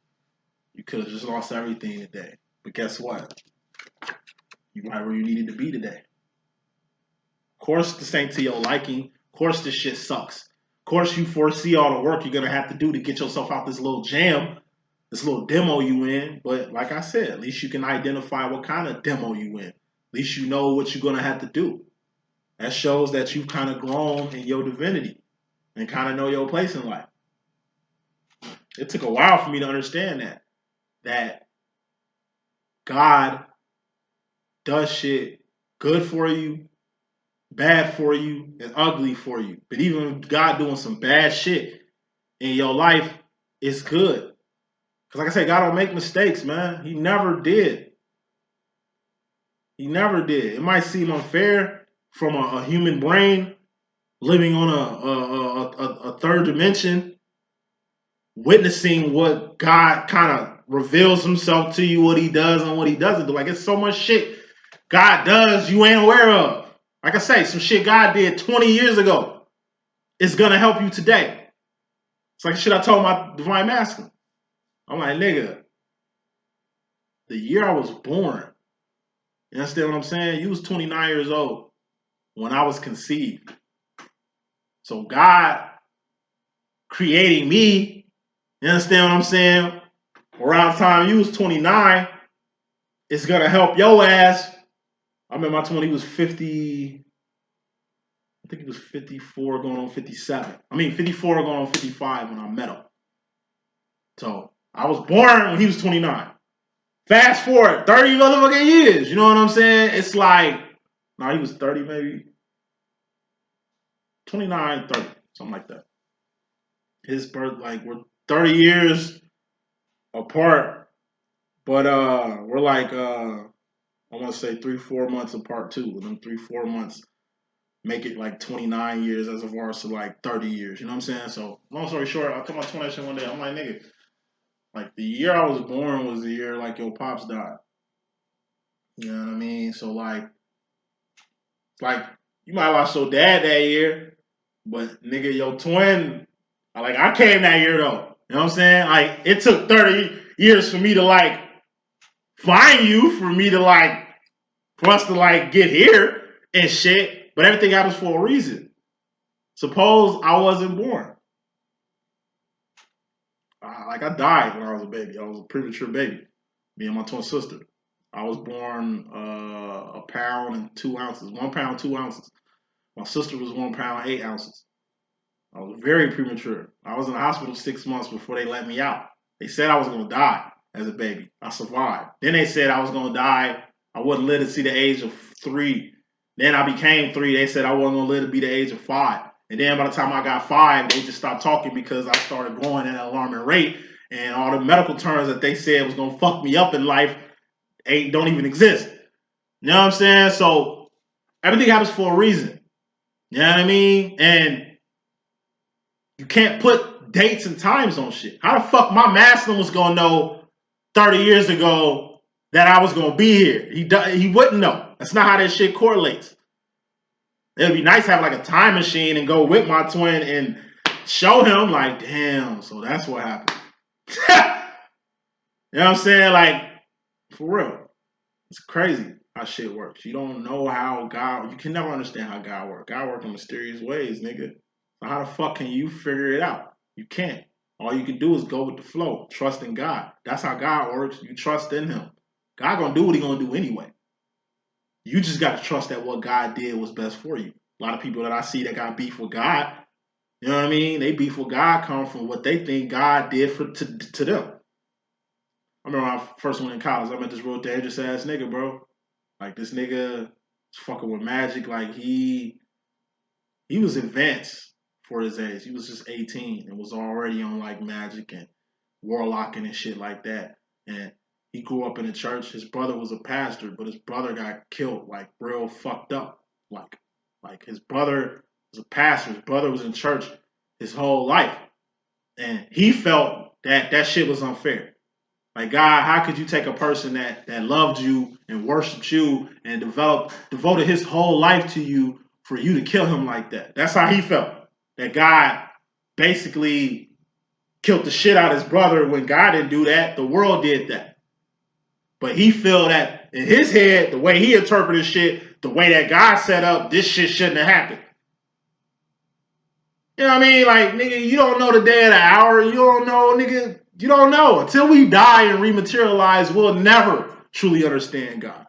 You could have just lost everything today. But guess what? You right where you needed to be today. Of course, this ain't to your liking. Of course, this shit sucks. Of course, you foresee all the work you're going to have to do to get yourself out this little jam, this little demo you in. But like I said, at least you can identify what kind of demo you in. At least you know what you're going to have to do. That shows that you've kind of grown in your divinity and kind of know your place in life. It took a while for me to understand that God does shit good for you, bad for you, and ugly for you. But even God doing some bad shit in your life is good. Because like I said, God don't make mistakes, man. He never did. He never did. It might seem unfair from a human brain living on a third dimension, witnessing what God kind of reveals himself to you, what he does and what he doesn't do. Like, it's so much shit God does you ain't aware of. Like I say, some shit God did 20 years ago is going to help you today. It's like shit I told my divine masculine. I'm like, nigga, the year I was born, you understand what I'm saying? You was 29 years old when I was conceived. So God creating me, you understand what I'm saying? Around the time you was 29, it's going to help your ass. I remember my 20 was 50, I think he was 54 going on 57. I mean, 54 going on 55 when I met him. So I was born when he was 29. Fast forward 30 motherfucking years. You know what I'm saying? It's like, no, he was 30 maybe. 29, 30, something like that. His birth, like, we're 30 years apart. But we're like, I want to say 3-4 months apart too. And then 3-4 months make it like 29 years as of ours to like 30 years. You know what I'm saying? So long story short, I told my 20 one day, I'm like, nigga, like the year I was born was the year like your pops died. You know what I mean? So like you might have lost your dad that year, but nigga, your twin, like I came that year though. You know what I'm saying? Like, it took 30 years for me to, like, find you, for me to, like, for us to, like, get here and shit. But everything happens for a reason. Suppose I wasn't born. Like, I died when I was a baby. I was a premature baby. Me and my twin sister. I was born 1 pound and 2 ounces. 1 pound, 2 ounces. My sister was 1 pound, 8 ounces. I was very premature. I was in the hospital 6 months before they let me out. They said I was going to die as a baby. I survived. Then they said I was going to die. I wouldn't live to see the age of 3. Then I became 3. They said I wasn't going to live to be the age of 5. And then by the time I got 5, they just stopped talking because I started growing at an alarming rate. And all the medical terms that they said was going to fuck me up in life don't even exist. You know what I'm saying? So everything happens for a reason. You know what I mean? And you can't put dates and times on shit. How the fuck my master was gonna know 30 years ago that I was gonna be here? He wouldn't know. That's not how that shit correlates. It'd be nice to have like a time machine and go with my twin and show him like, damn, so that's what happened. You know what I'm saying? Like, for real. It's crazy how shit works. You don't know how God, you can never understand how God works. God works in mysterious ways, nigga. So how the fuck can you figure it out? You can't. All you can do is go with the flow. Trust in God. That's how God works. You trust in him. God gonna do what he gonna do anyway. You just gotta trust that what God did was best for you. A lot of people that I see that got beef with God, you know what I mean? They beef with God come from what they think God did to them. I remember when I first went in college, I met this real dangerous ass nigga, bro. Like, this nigga was fucking with magic. Like, he was advanced for his age. He was just 18 and was already on like magic and warlocking and shit like that. And he grew up in the church. His brother was a pastor, but his brother got killed, like real fucked up. Like his brother was a pastor. His brother was in church his whole life. And he felt that that shit was unfair. Like, God, how could you take a person that loved you and worshiped you and devoted his whole life to you for you to kill him like that? That's how he felt. That God basically killed the shit out of his brother. When God didn't do that, the world did that. But he felt that in his head, the way he interpreted shit, the way that God set up, this shit shouldn't have happened. You know what I mean? Like, nigga, you don't know the day of the hour. You don't know, nigga. You don't know. Until we die and rematerialize, we'll never truly understand God.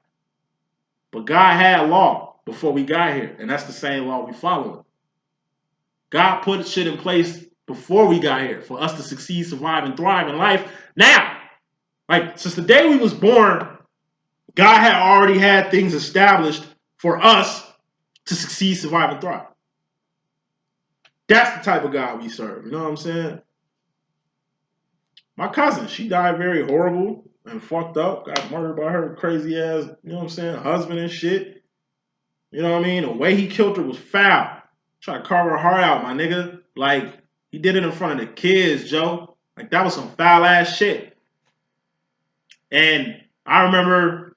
But God had law before we got here, and that's the same law we follow. God put shit in place before we got here for us to succeed, survive, and thrive in life. Now, like, since the day we was born, God had already had things established for us to succeed, survive, and thrive. That's the type of God we serve. You know what I'm saying? My cousin, she died very horrible and fucked up. Got murdered by her crazy ass, you know what I'm saying, husband and shit. You know what I mean? The way he killed her was foul. Try to carve her heart out, my nigga. Like, he did it in front of the kids, Joe. Like, that was some foul ass shit. And I remember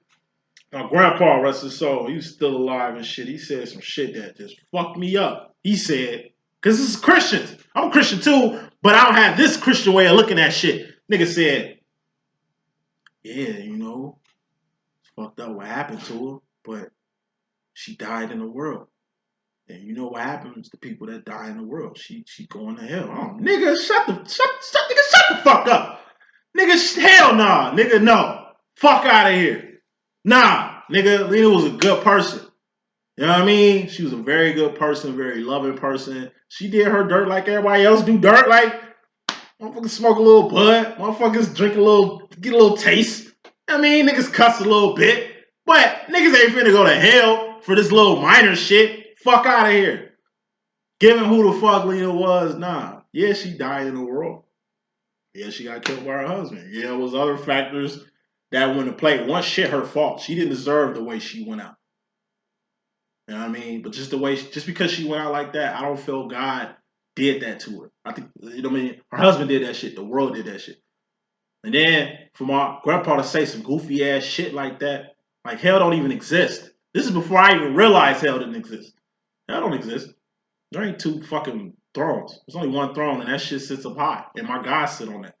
my grandpa, rest his soul, he was still alive and shit. He said some shit that just fucked me up. He said, because this is Christians. I'm a Christian too, but I don't have this Christian way of looking at shit. Nigga said, yeah, you know, it's fucked up what happened to her, but she died in the world. And you know what happens to people that die in the world? She going to hell. Oh, nigga, shut the fuck up. Nigga, hell nah. Nigga, no. Fuck out of here. Nah, nigga, Lena was a good person. You know what I mean? She was a very good person, very loving person. She did her dirt like everybody else do dirt. Like, motherfuckers smoke a little bud. Motherfuckers drink a little, get a little taste. I mean, niggas cuss a little bit. But niggas ain't finna go to hell for this little minor shit. Fuck out of here. Given who the fuck Lena was, nah. Yeah, she died in the world. Yeah, she got killed by her husband. Yeah, it was other factors that went into play. One, shit her fault. She didn't deserve the way she went out. You know what I mean? But just the way, just because she went out like that, I don't feel God did that to her. I think, you know what I mean? Her husband did that shit. The world did that shit. And then for my grandpa to say some goofy ass shit like that, like hell don't even exist. This is before I even realized hell didn't exist. Hell don't exist. There ain't two fucking thrones. There's only one throne, and that shit sits up high, and my God sit on that.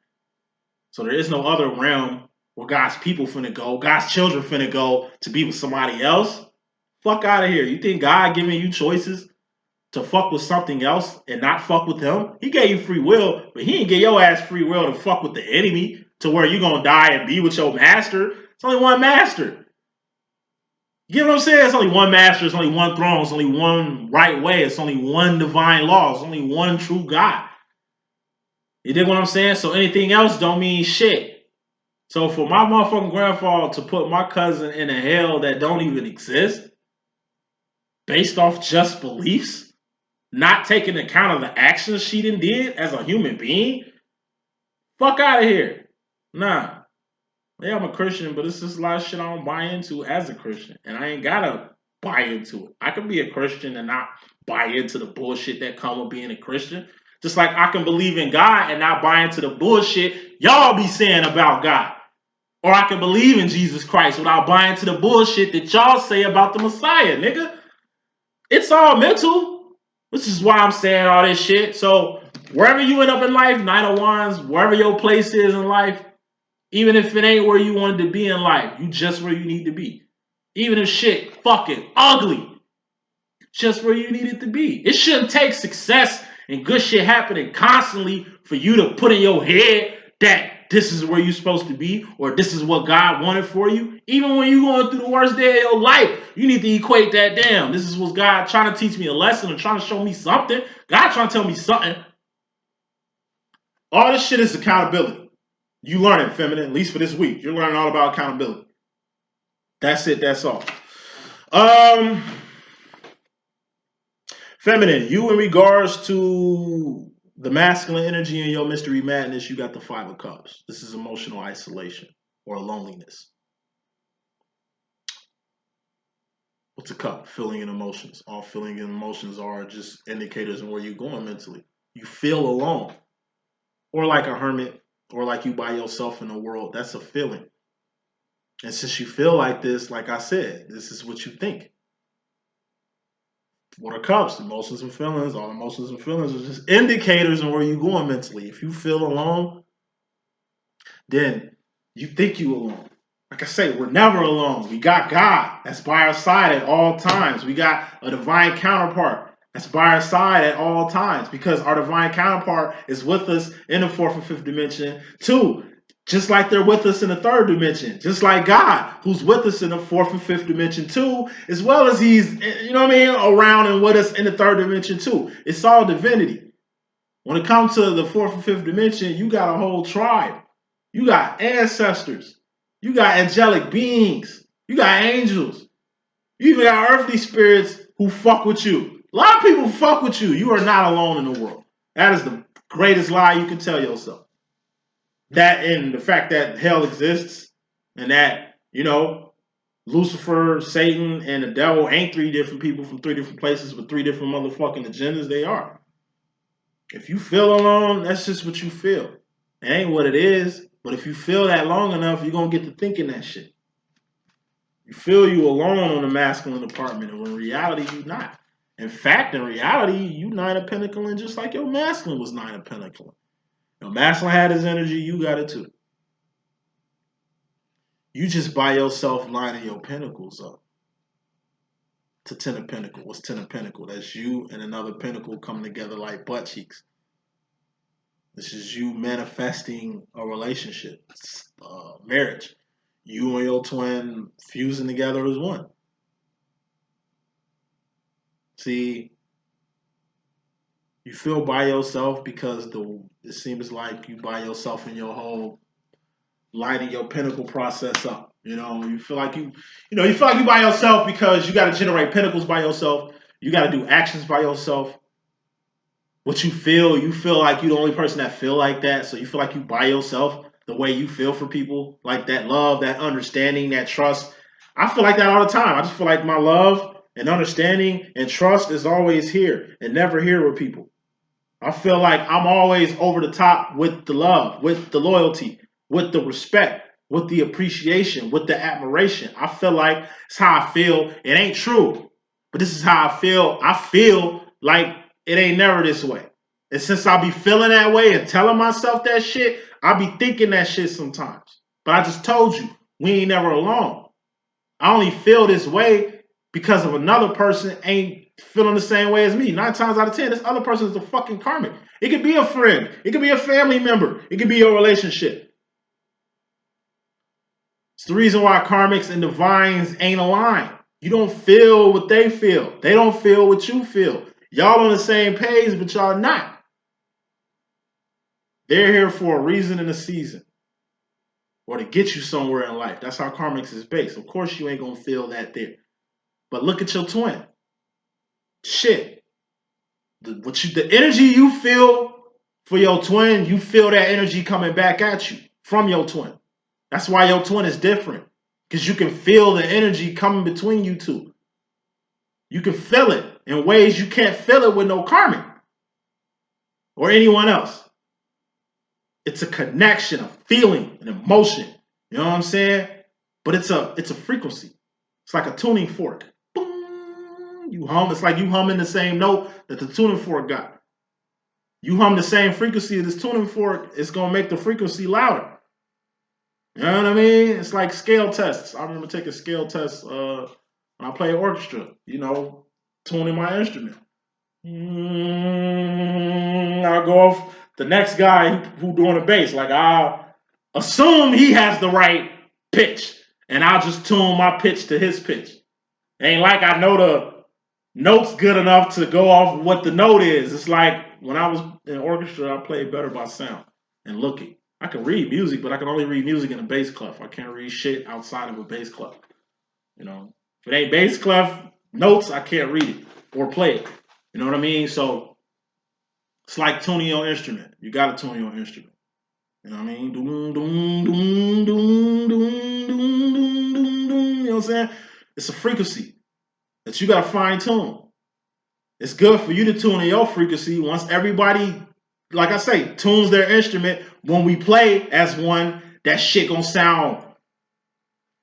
So there is no other realm where God's people finna go, God's children finna go to be with somebody else. Fuck out of here. You think God giving you choices to fuck with something else and not fuck with him? He gave you free will, but he didn't give your ass free will to fuck with the enemy to where you gonna die and be with your master. It's only one master. You get what I'm saying? It's only one master, it's only one throne, it's only one right way, it's only one divine law, it's only one true God. You dig what I'm saying? So anything else don't mean shit. So for my motherfucking grandfather to put my cousin in a hell that don't even exist, based off just beliefs, not taking account of the actions she did as a human being, fuck out of here. Nah. Yeah, I'm a Christian, but it's just a lot of shit I don't buy into as a Christian. And I ain't gotta buy into it. I can be a Christian and not buy into the bullshit that come with being a Christian. Just like I can believe in God and not buy into the bullshit y'all be saying about God. Or I can believe in Jesus Christ without buying into the bullshit that y'all say about the Messiah, nigga. It's all mental. This is why I'm saying all this shit. So wherever you end up in life, Nine of Wands, wherever your place is in life, even if it ain't where you wanted to be in life, you just where you need to be. Even if shit fucking ugly, just where you need it to be. It shouldn't take success and good shit happening constantly for you to put in your head that this is where you're supposed to be or this is what God wanted for you. Even when you're going through the worst day of your life, you need to equate that down. This is what God trying to teach me a lesson or trying to show me something. God trying to tell me something. All this shit is accountability. You learn it, feminine, at least for this week. You're learning all about accountability. That's it, that's all. Feminine, you in regards to the masculine energy in your mystery madness, you got the Five of Cups. This is emotional isolation or loneliness. What's a cup? Feeling and emotions. All feeling and emotions are just indicators of where you're going mentally. You feel alone. Or like a hermit, or like you by yourself in the world. That's a feeling. And since you feel like this, like I said, this is what you think. What are cups? Emotions and feelings. All emotions and feelings are just indicators of where you're going mentally. If you feel alone, then you think you alone. Like I say, we're never alone. We got God that's by our side at all times. We got a divine counterpart that's by our side at all times because our divine counterpart is with us in the fourth and fifth dimension too. Just like they're with us in the third dimension. Just like God, who's with us in the fourth and fifth dimension too, as well as he's, you know what I mean, around and with us in the third dimension too. It's all divinity. When it comes to the fourth and fifth dimension, you got a whole tribe. You got ancestors. You got angelic beings. You got angels. You even got earthly spirits who fuck with you. A lot of people fuck with you. You are not alone in the world. That is the greatest lie you can tell yourself. That and the fact that hell exists and that, you know, Lucifer, Satan, and the devil ain't three different people from three different places with three different motherfucking agendas. They are. If you feel alone, that's just what you feel. It ain't what it is. But if you feel that long enough, you're going to get to thinking that shit. You feel you alone on the masculine department, and in reality, you're not. In fact, in reality, you Nine of Pentacles, just like your masculine was Nine of Pentacles. Your masculine had his energy, you got it too. You just by yourself lining your pentacles up to Ten of Pentacles. What's Ten of Pentacles? That's you and another pentacle coming together like butt cheeks. This is you manifesting a relationship, marriage. You and your twin fusing together as one. See, you feel by yourself because it seems like you by yourself in your whole lighting your pinnacle process up. You know, you feel like you feel like you by yourself because you got to generate pinnacles by yourself. You got to do actions by yourself. What you feel like you're the only person that feel like that. So you feel like you by yourself the way you feel for people, like that love, that understanding, that trust. I feel like that all the time. I just feel like my love and understanding and trust is always here and never here with people. I feel like I'm always over the top with the love, with the loyalty, with the respect, with the appreciation, with the admiration. I feel like it's how I feel. It ain't true, but this is how I feel. I feel like it ain't never this way. And since I be feeling that way and telling myself that shit, I be thinking that shit sometimes. But I just told you, we ain't never alone. I only feel this way because of another person ain't feeling the same way as me. 9 times out of 10, this other person is a fucking karmic. It could be a friend. It could be a family member. It could be your relationship. It's the reason why karmics and divines ain't aligned. You don't feel what they feel. They don't feel what you feel. Y'all on the same page, but y'all not. They're here for a reason and a season. Or to get you somewhere in life. That's how karmics is based. Of course you ain't gonna feel that there. But look at your twin. Shit. The energy you feel for your twin, you feel that energy coming back at you from your twin. That's why your twin is different. Because you can feel the energy coming between you two. You can feel it in ways you can't feel it with no karmic or anyone else. It's a connection, a feeling, an emotion. You know what I'm saying? But it's a frequency. It's like a tuning fork. Boom, you hum. It's like you humming the same note that the tuning fork got. You hum the same frequency of this tuning fork, it's gonna make the frequency louder. You know what I mean? It's like scale tests. I remember taking scale tests when I play orchestra, you know, tuning my instrument. I'll go off the next guy who doing the bass. Like I'll assume he has the right pitch, and I'll just tune my pitch to his pitch. It ain't like I know the notes good enough to go off what the note is. It's like when I was in orchestra, I played better by sound and looking. I can read music, but I can only read music in a bass clef. I can't read shit outside of a bass clef. You know, if it ain't bass clef notes, I can't read it or play it. You know what I mean? So it's like tuning your instrument. You got to tune your instrument. You know what I mean? Doom, doom, doom, doom, doom, doom, doom, doom, doom. You know what I'm saying? It's a frequency that you got to fine tune. It's good for you to tune in your frequency once everybody, like I say, tunes their instrument. When we play as one, that shit gonna sound,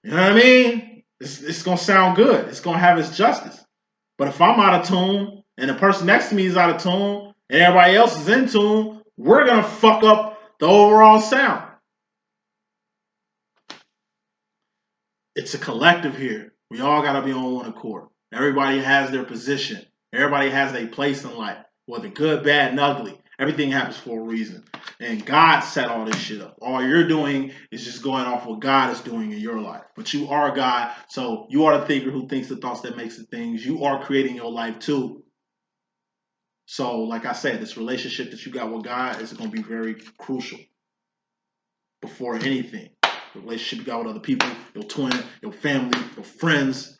you know what I mean? It's gonna sound good. It's gonna have its justice. But if I'm out of tune and the person next to me is out of tune and everybody else is in tune, we're gonna fuck up the overall sound. It's a collective here. We all gotta be on one accord. Everybody has their position. Everybody has their place in life, whether good, bad, and ugly. Everything happens for a reason. And God set all this shit up. All you're doing is just going off what God is doing in your life. But you are God, so you are the thinker who thinks the thoughts that makes the things. You are creating your life too. So, like I said, this relationship that you got with God is going to be very crucial before anything. The relationship you got with other people, your twin, your family, your friends.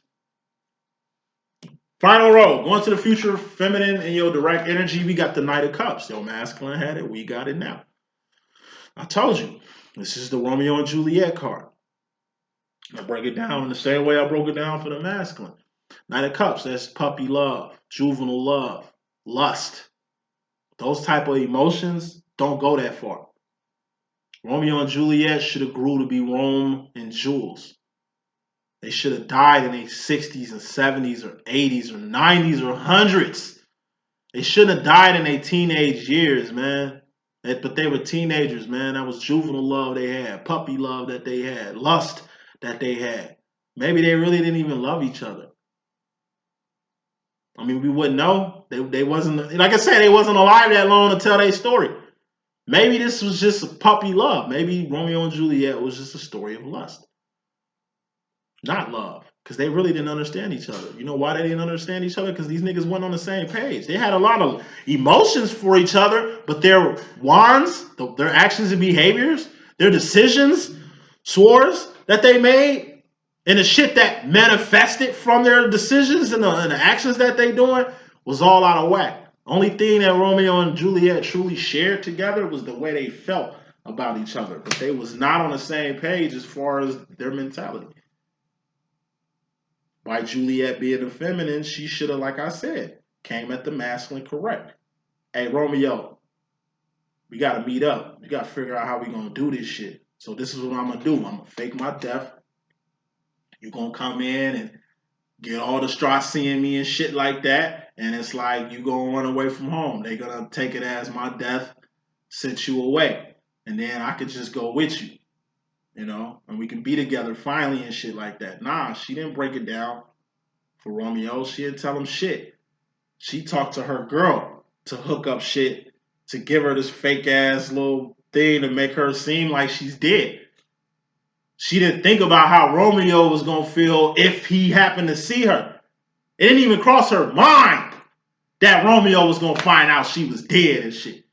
Final row, going to the future, feminine and your direct energy. We got the Knight of Cups. Your masculine had it. We got it now. I told you, this is the Romeo and Juliet card. I break it down in the same way I broke it down for the masculine. Knight of Cups, that's puppy love, juvenile love, lust. Those type of emotions don't go that far. Romeo and Juliet should have grew to be Rome and Jules. They should have died in their 60s and 70s or 80s or 90s or 100s. They shouldn't have died in their teenage years, man. But they were teenagers, man. That was juvenile love they had, puppy love that they had, lust that they had. Maybe they really didn't even love each other. I mean, we wouldn't know. They wasn't, like I said, they wasn't alive that long to tell their story. Maybe this was just a puppy love. Maybe Romeo and Juliet was just a story of lust. Not love. Because they really didn't understand each other. You know why they didn't understand each other? Because these niggas weren't on the same page. They had a lot of emotions for each other, but their wands, their actions and behaviors, their decisions, swords that they made, and the shit that manifested from their decisions and the actions that they doing was all out of whack. Only thing that Romeo and Juliet truly shared together was the way they felt about each other. But they was not on the same page as far as their mentality. By Juliet being the feminine, she should have, like I said, came at the masculine correct. Hey, Romeo, we got to meet up. We got to figure out how we going to do this shit. So this is what I'm going to do. I'm going to fake my death. You're going to come in and get all distraught seeing me and shit like that. And it's like, you gonna run away from home. They gonna take it as my death sent you away. And then I could just go with you, and we can be together finally and shit like that. Nah, she didn't break it down for Romeo. She didn't tell him shit. She talked to her girl to hook up shit, to give her this fake ass little thing to make her seem like she's dead. She didn't think about how Romeo was gonna feel if he happened to see her. It didn't even cross her mind that Romeo was gonna find out she was dead and shit. It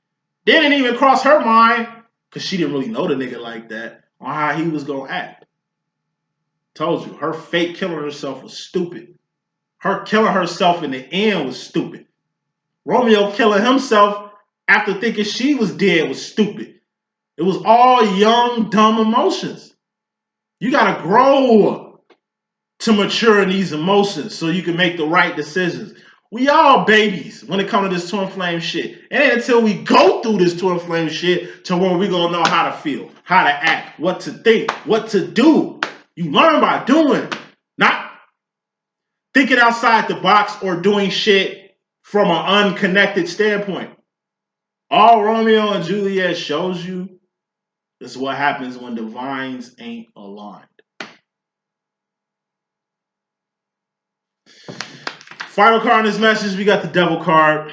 didn't even cross her mind, because she didn't really know the nigga like that, on how he was gonna act. Told you, her fake killing herself was stupid. Her killing herself in the end was stupid. Romeo killing himself after thinking she was dead was stupid. It was all young, dumb emotions. You gotta grow to mature in these emotions so you can make the right decisions. We all babies when it comes to this twin flame shit. It ain't until we go through this twin flame shit to where we gonna know how to feel, how to act, what to think, what to do. You learn by doing, not thinking outside the box or doing shit from an unconnected standpoint. All Romeo and Juliet shows you is what happens when divines ain't aligned. Final card in this message, we got the devil card.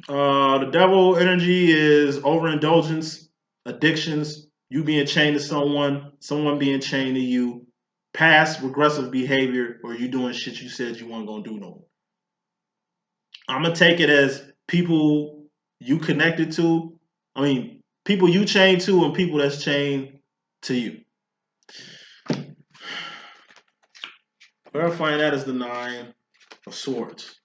The devil energy is overindulgence, addictions, you being chained to someone being chained to you, past regressive behavior, or you doing shit you said you weren't gonna do no more. I'm gonna take it as people you connected to. I mean, people you chained to and people that's chained to you. Verifying that is the 9 of Swords.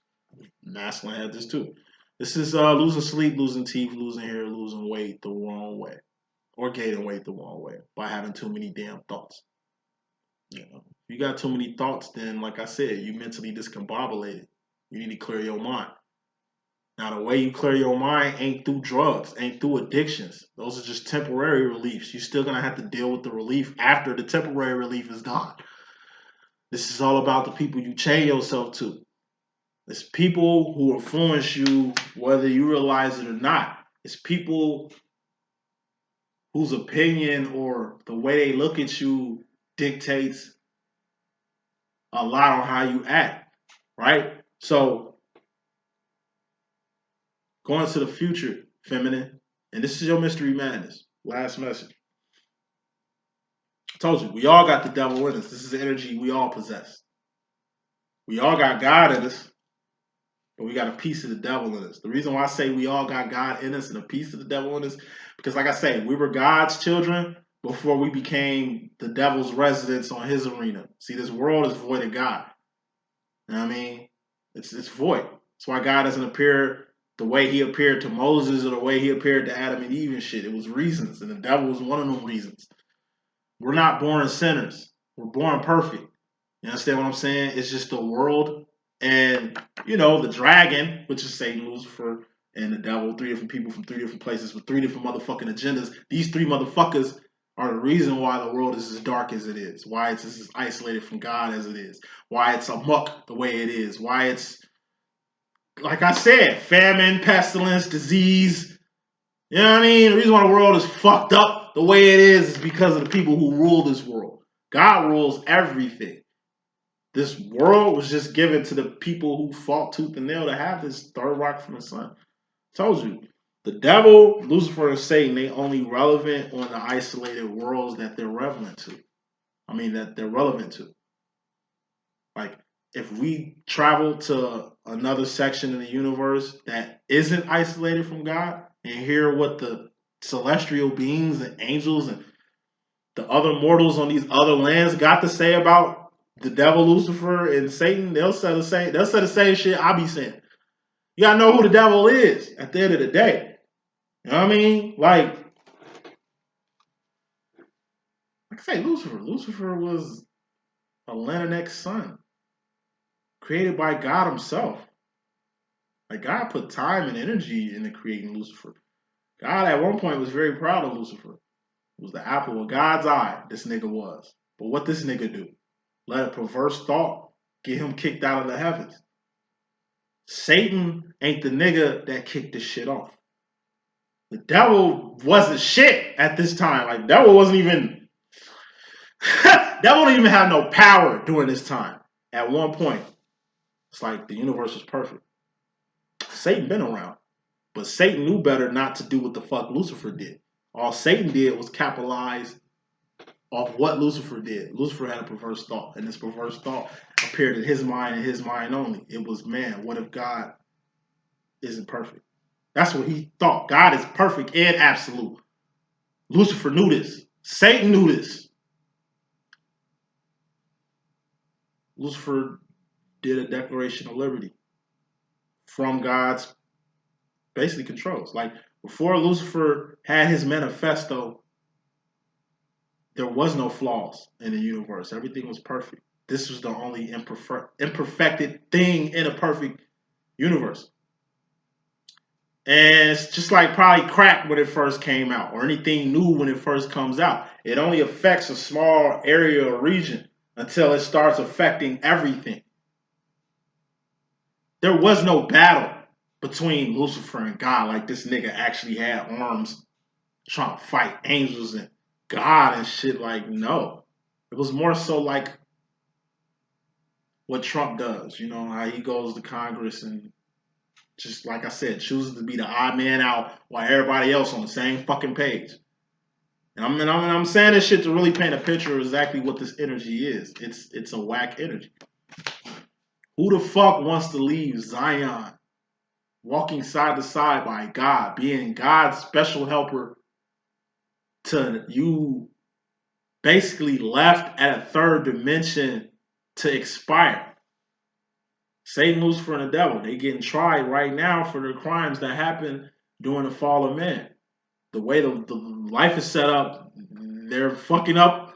Masculine had this too. This is losing sleep, losing teeth, losing hair, losing weight the wrong way. Or gaining weight the wrong way by having too many damn thoughts. If you got too many thoughts, then like I said, you mentally discombobulated. You need to clear your mind. Now, the way you clear your mind ain't through drugs, ain't through addictions. Those are just temporary reliefs. You're still going to have to deal with the relief after the temporary relief is gone. This is all about the people you chain yourself to. It's people who influence you whether you realize it or not. It's people whose opinion or the way they look at you dictates a lot on how you act, right? So, going to the future, feminine, and this is your mystery madness. Last message. I told you, we all got the devil in us. This is the energy we all possess. We all got God in us, but we got a piece of the devil in us. The reason why I say we all got God in us and a piece of the devil in us, because like I say, we were God's children before we became the devil's residents on his arena. See, this world is void of God. You know what I mean? It's void. That's why God doesn't appear the way he appeared to Moses or the way he appeared to Adam and Eve and shit. It was reasons, and the devil was one of them reasons. We're not born sinners. We're born perfect. You understand what I'm saying? It's just the world and, the dragon, which is Satan, Lucifer, and the devil, 3 different people from 3 different places with 3 different motherfucking agendas. These 3 motherfuckers are the reason why the world is as dark as it is, why it's as isolated from God as it is, why it's amok the way it is, why it's, like I said, famine, pestilence, disease. You know what I mean? The reason why the world is fucked up the way it is because of the people who rule this world. God rules everything. This world was just given to the people who fought tooth and nail to have this third rock from the sun. Told you. The devil, Lucifer, and Satan, they only relevant on the isolated worlds that they're relevant to. That they're relevant to. Like, if we travel to another section in the universe that isn't isolated from God and hear what the celestial beings and angels and the other mortals on these other lands got to say about the devil, Lucifer, and Satan, they'll say the same shit I be saying. You gotta know who the devil is at the end of the day. You know what I mean? Like I say, Lucifer was a Leninx son, created by God himself. Like, God put time and energy into creating Lucifer. God at one point was very proud of Lucifer. It was the apple of God's eye, this nigga was. But what this nigga do? Let a perverse thought get him kicked out of the heavens. Satan ain't the nigga that kicked this shit off. The devil wasn't shit at this time. Like, devil wasn't even, devil didn't even have no power during this time. At one point, it's like the universe was perfect. Satan been around, but Satan knew better not to do what the fuck Lucifer did. All Satan did was capitalize off what Lucifer did. Lucifer had a perverse thought, and this perverse thought appeared in his mind and his mind only. It was, man, what if God isn't perfect? That's what he thought. God is perfect and absolute. Lucifer knew this. Satan knew this. Lucifer did a declaration of liberty from God's basically controls. Like, before Lucifer had his manifesto, there was no flaws in the universe. Everything was perfect. This was the only imperfected thing in a perfect universe. And it's just like probably crack when it first came out, or anything new when it first comes out. It only affects a small area or region until it starts affecting everything. There was no battle between Lucifer and God. Like, this nigga actually had arms trying to fight angels and God and shit. Like, no. It was more so like what Trump does. You know, how he goes to Congress and, just like I said, chooses to be the odd man out while everybody else on the same fucking page. And I'm saying this shit to really paint a picture of exactly what this energy is. It's a whack energy. Who the fuck wants to leave Zion walking side to side by God, being God's special helper, to you basically left at a third dimension to expire? Satan, Lucifer, and the devil, they getting tried right now for the crimes that happened during the fall of man. The way the life is set up, they're fucking up.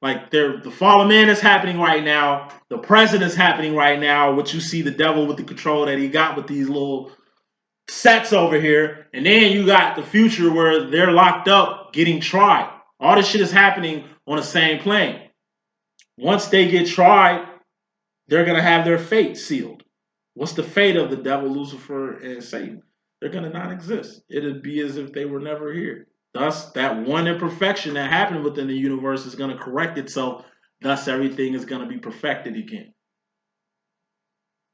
Like, the fall of man is happening right now. The present is happening right now. What you see, the devil with the control that he got with these little sets over here. And then you got the future where they're locked up getting tried. All this shit is happening on the same plane. Once they get tried, they're going to have their fate sealed. What's the fate of the devil, Lucifer, and Satan? They're going to not exist. It'll be as if they were never here. Thus, that one imperfection that happened within the universe is going to correct itself. Thus, everything is going to be perfected again.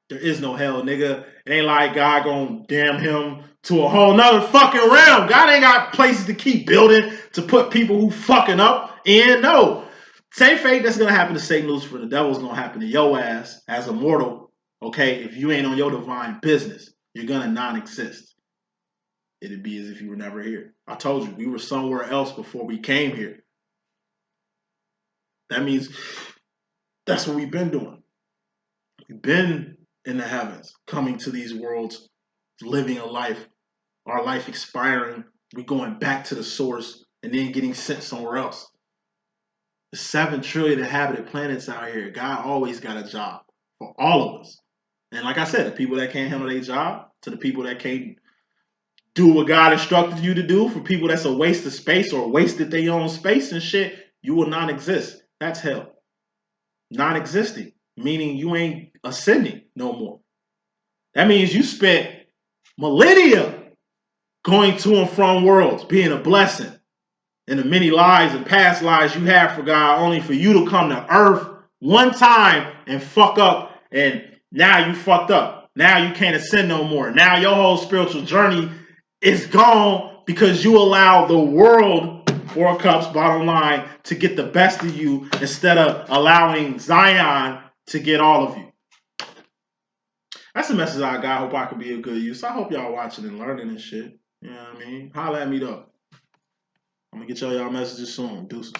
There is no hell, nigga. It ain't like God gonna damn him to a whole nother fucking realm. God ain't got places to keep building to put people who fucking up in. No. Same fate that's gonna happen to Satan, Lucifer, the devil's gonna happen to your ass as a mortal. Okay, if you ain't on your divine business, you're gonna non-exist. It'd be as if you were never here. I told you, we were somewhere else before we came here. That means that's what we've been doing. We've been in the heavens, coming to these worlds, living a life, our life expiring, we going back to the source and then getting sent somewhere else. The 7 trillion inhabited planets out here, God always got a job for all of us. And like I said, the people that can't handle their job, to the people that can't do what God instructed you to do, for people that's a waste of space or wasted their own space and shit, you will not exist. That's hell. Non-existing, meaning you ain't ascending no more. That means you spent millennia going to and from worlds, being a blessing in the many lives and past lives you had for God, only for you to come to earth one time and fuck up, and now you fucked up. Now you can't ascend no more. Now your whole spiritual journey is gone because you allow the world, 4 cups, bottom line, to get the best of you instead of allowing Zion to get all of you. That's the message I got. I hope I could be of good use. I hope y'all watching and learning and shit. You know what I mean? Holla at me though. I'm gonna get y'all messages soon. Deuces.